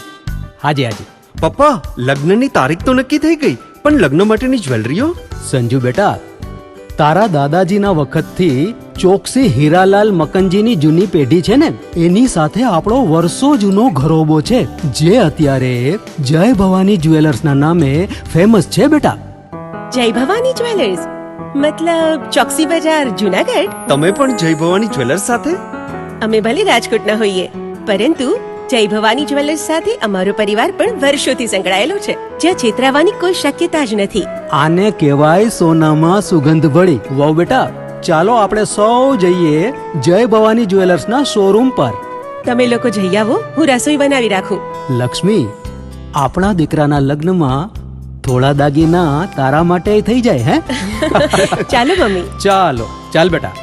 હાજી હાજી પપ્પા, લગ્નની તારીખ તો નક્કી થઈ ગઈ, પણ લગ્ન માટેની જ્વેલરીઓ? સંજુ બેટા, તારા દાદાજીના વખતથી ચોકસી હીરાલાલ મકનજીની જૂની પેઢી છે ને, એની સાથે આપણો વર્ષો જૂનો ઘરોબો છે, જે અત્યારે જય ભવાની જ્વેલર્સના નામે ફેમસ છે બેટા. જય ભવાની જ્વેલર્સ મતલબ ચોકસી બજાર, જુનાગઢ? તમે પણ જય ભવાની જ્વેલર્સ સાથે? અમે ભલે રાજકોટના હોઈએ, પરંતુ જય ભવાની જ્વેલર્સ સાથે અમારો પરિવાર પણ વર્ષોથી સંકળાયેલો છે, જ્યાં છેતરાવાની કોઈ શક્યતા જ નથી. આને કહેવાય સોનામાં સુગંધ ભળી. વહુ બેટા, ચાલો આપણે સૌ જઈએ જય ભવાની જ્વેલર્સના શોરૂમ પર. તમે લોકો જઈ આવો, હું રસોઈ બનાવી રાખું. લક્ષ્મી, આપણા દીકરાના લગ્નમાં થોડા દાગીના તારા માટે થઈ જાય. હે ચાલો મમ્મી. ચાલો ચાલ બેટા.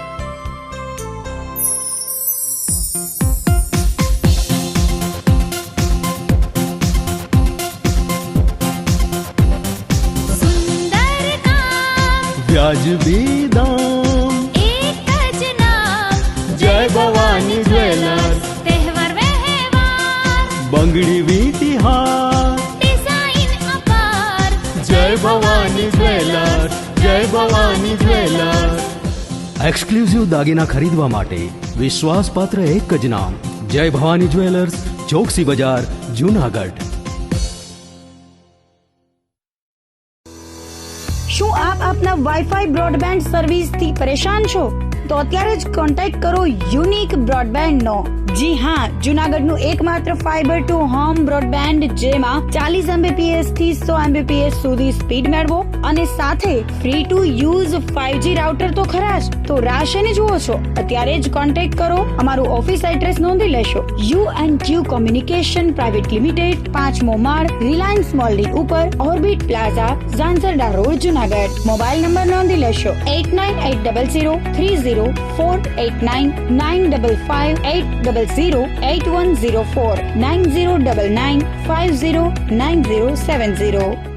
વ્યાજબી દામ, એક જ નામ, જય ભવાની જ્વેલર્સ. તહેવાર વ્યવહાર, બંગડી વીટી હાર, ડિઝાઇન અપાર, જય ભવાની જ્વેલર્સ, જય ભવાની જ્વેલર્સ. એક્સક્લુઝિવ દાગીના ખરીદવા માટે વિશ્વાસપાત્ર એક જ નામ, જય ભવાની જ્વેલર્સ, ચોકસી બજાર, જુનાગઢ. શું આપ આપના વાઈફાઈ બ્રોડબેન્ડ સર્વિસથી પરેશાન છો? તો અત્યારે જ કોન્ટેક્ટ કરો યુનિક બ્રોડબેન્ડ નો. જી હા, જુનાગઢનું એકમાત્ર ફાઈબર ટુ હોમ બ્રોડબેન્ડ, જેમાં 40 Mbps થી 100 Mbps સુધી સ્પીડ મેળવો અને સાથે free to use 5G router તો ખરા જ. તો રાહ શેની જુઓ છો? અત્યારે જ કોન્ટેક્ટ કરો. અમારું ઓફિસ એડ્રેસ નોંધી લેશો. U&Q કોમ્યુનિકેશન પ્રાઇવેટ લિમિટેડ, 5મો માળ, રિલાયન્સ મોલની ઉપર, orbit plaza, Zanzarda road, Junagadh. Mobile number નોંધી લેશો 8980030489 955 800 8104 9099 509070.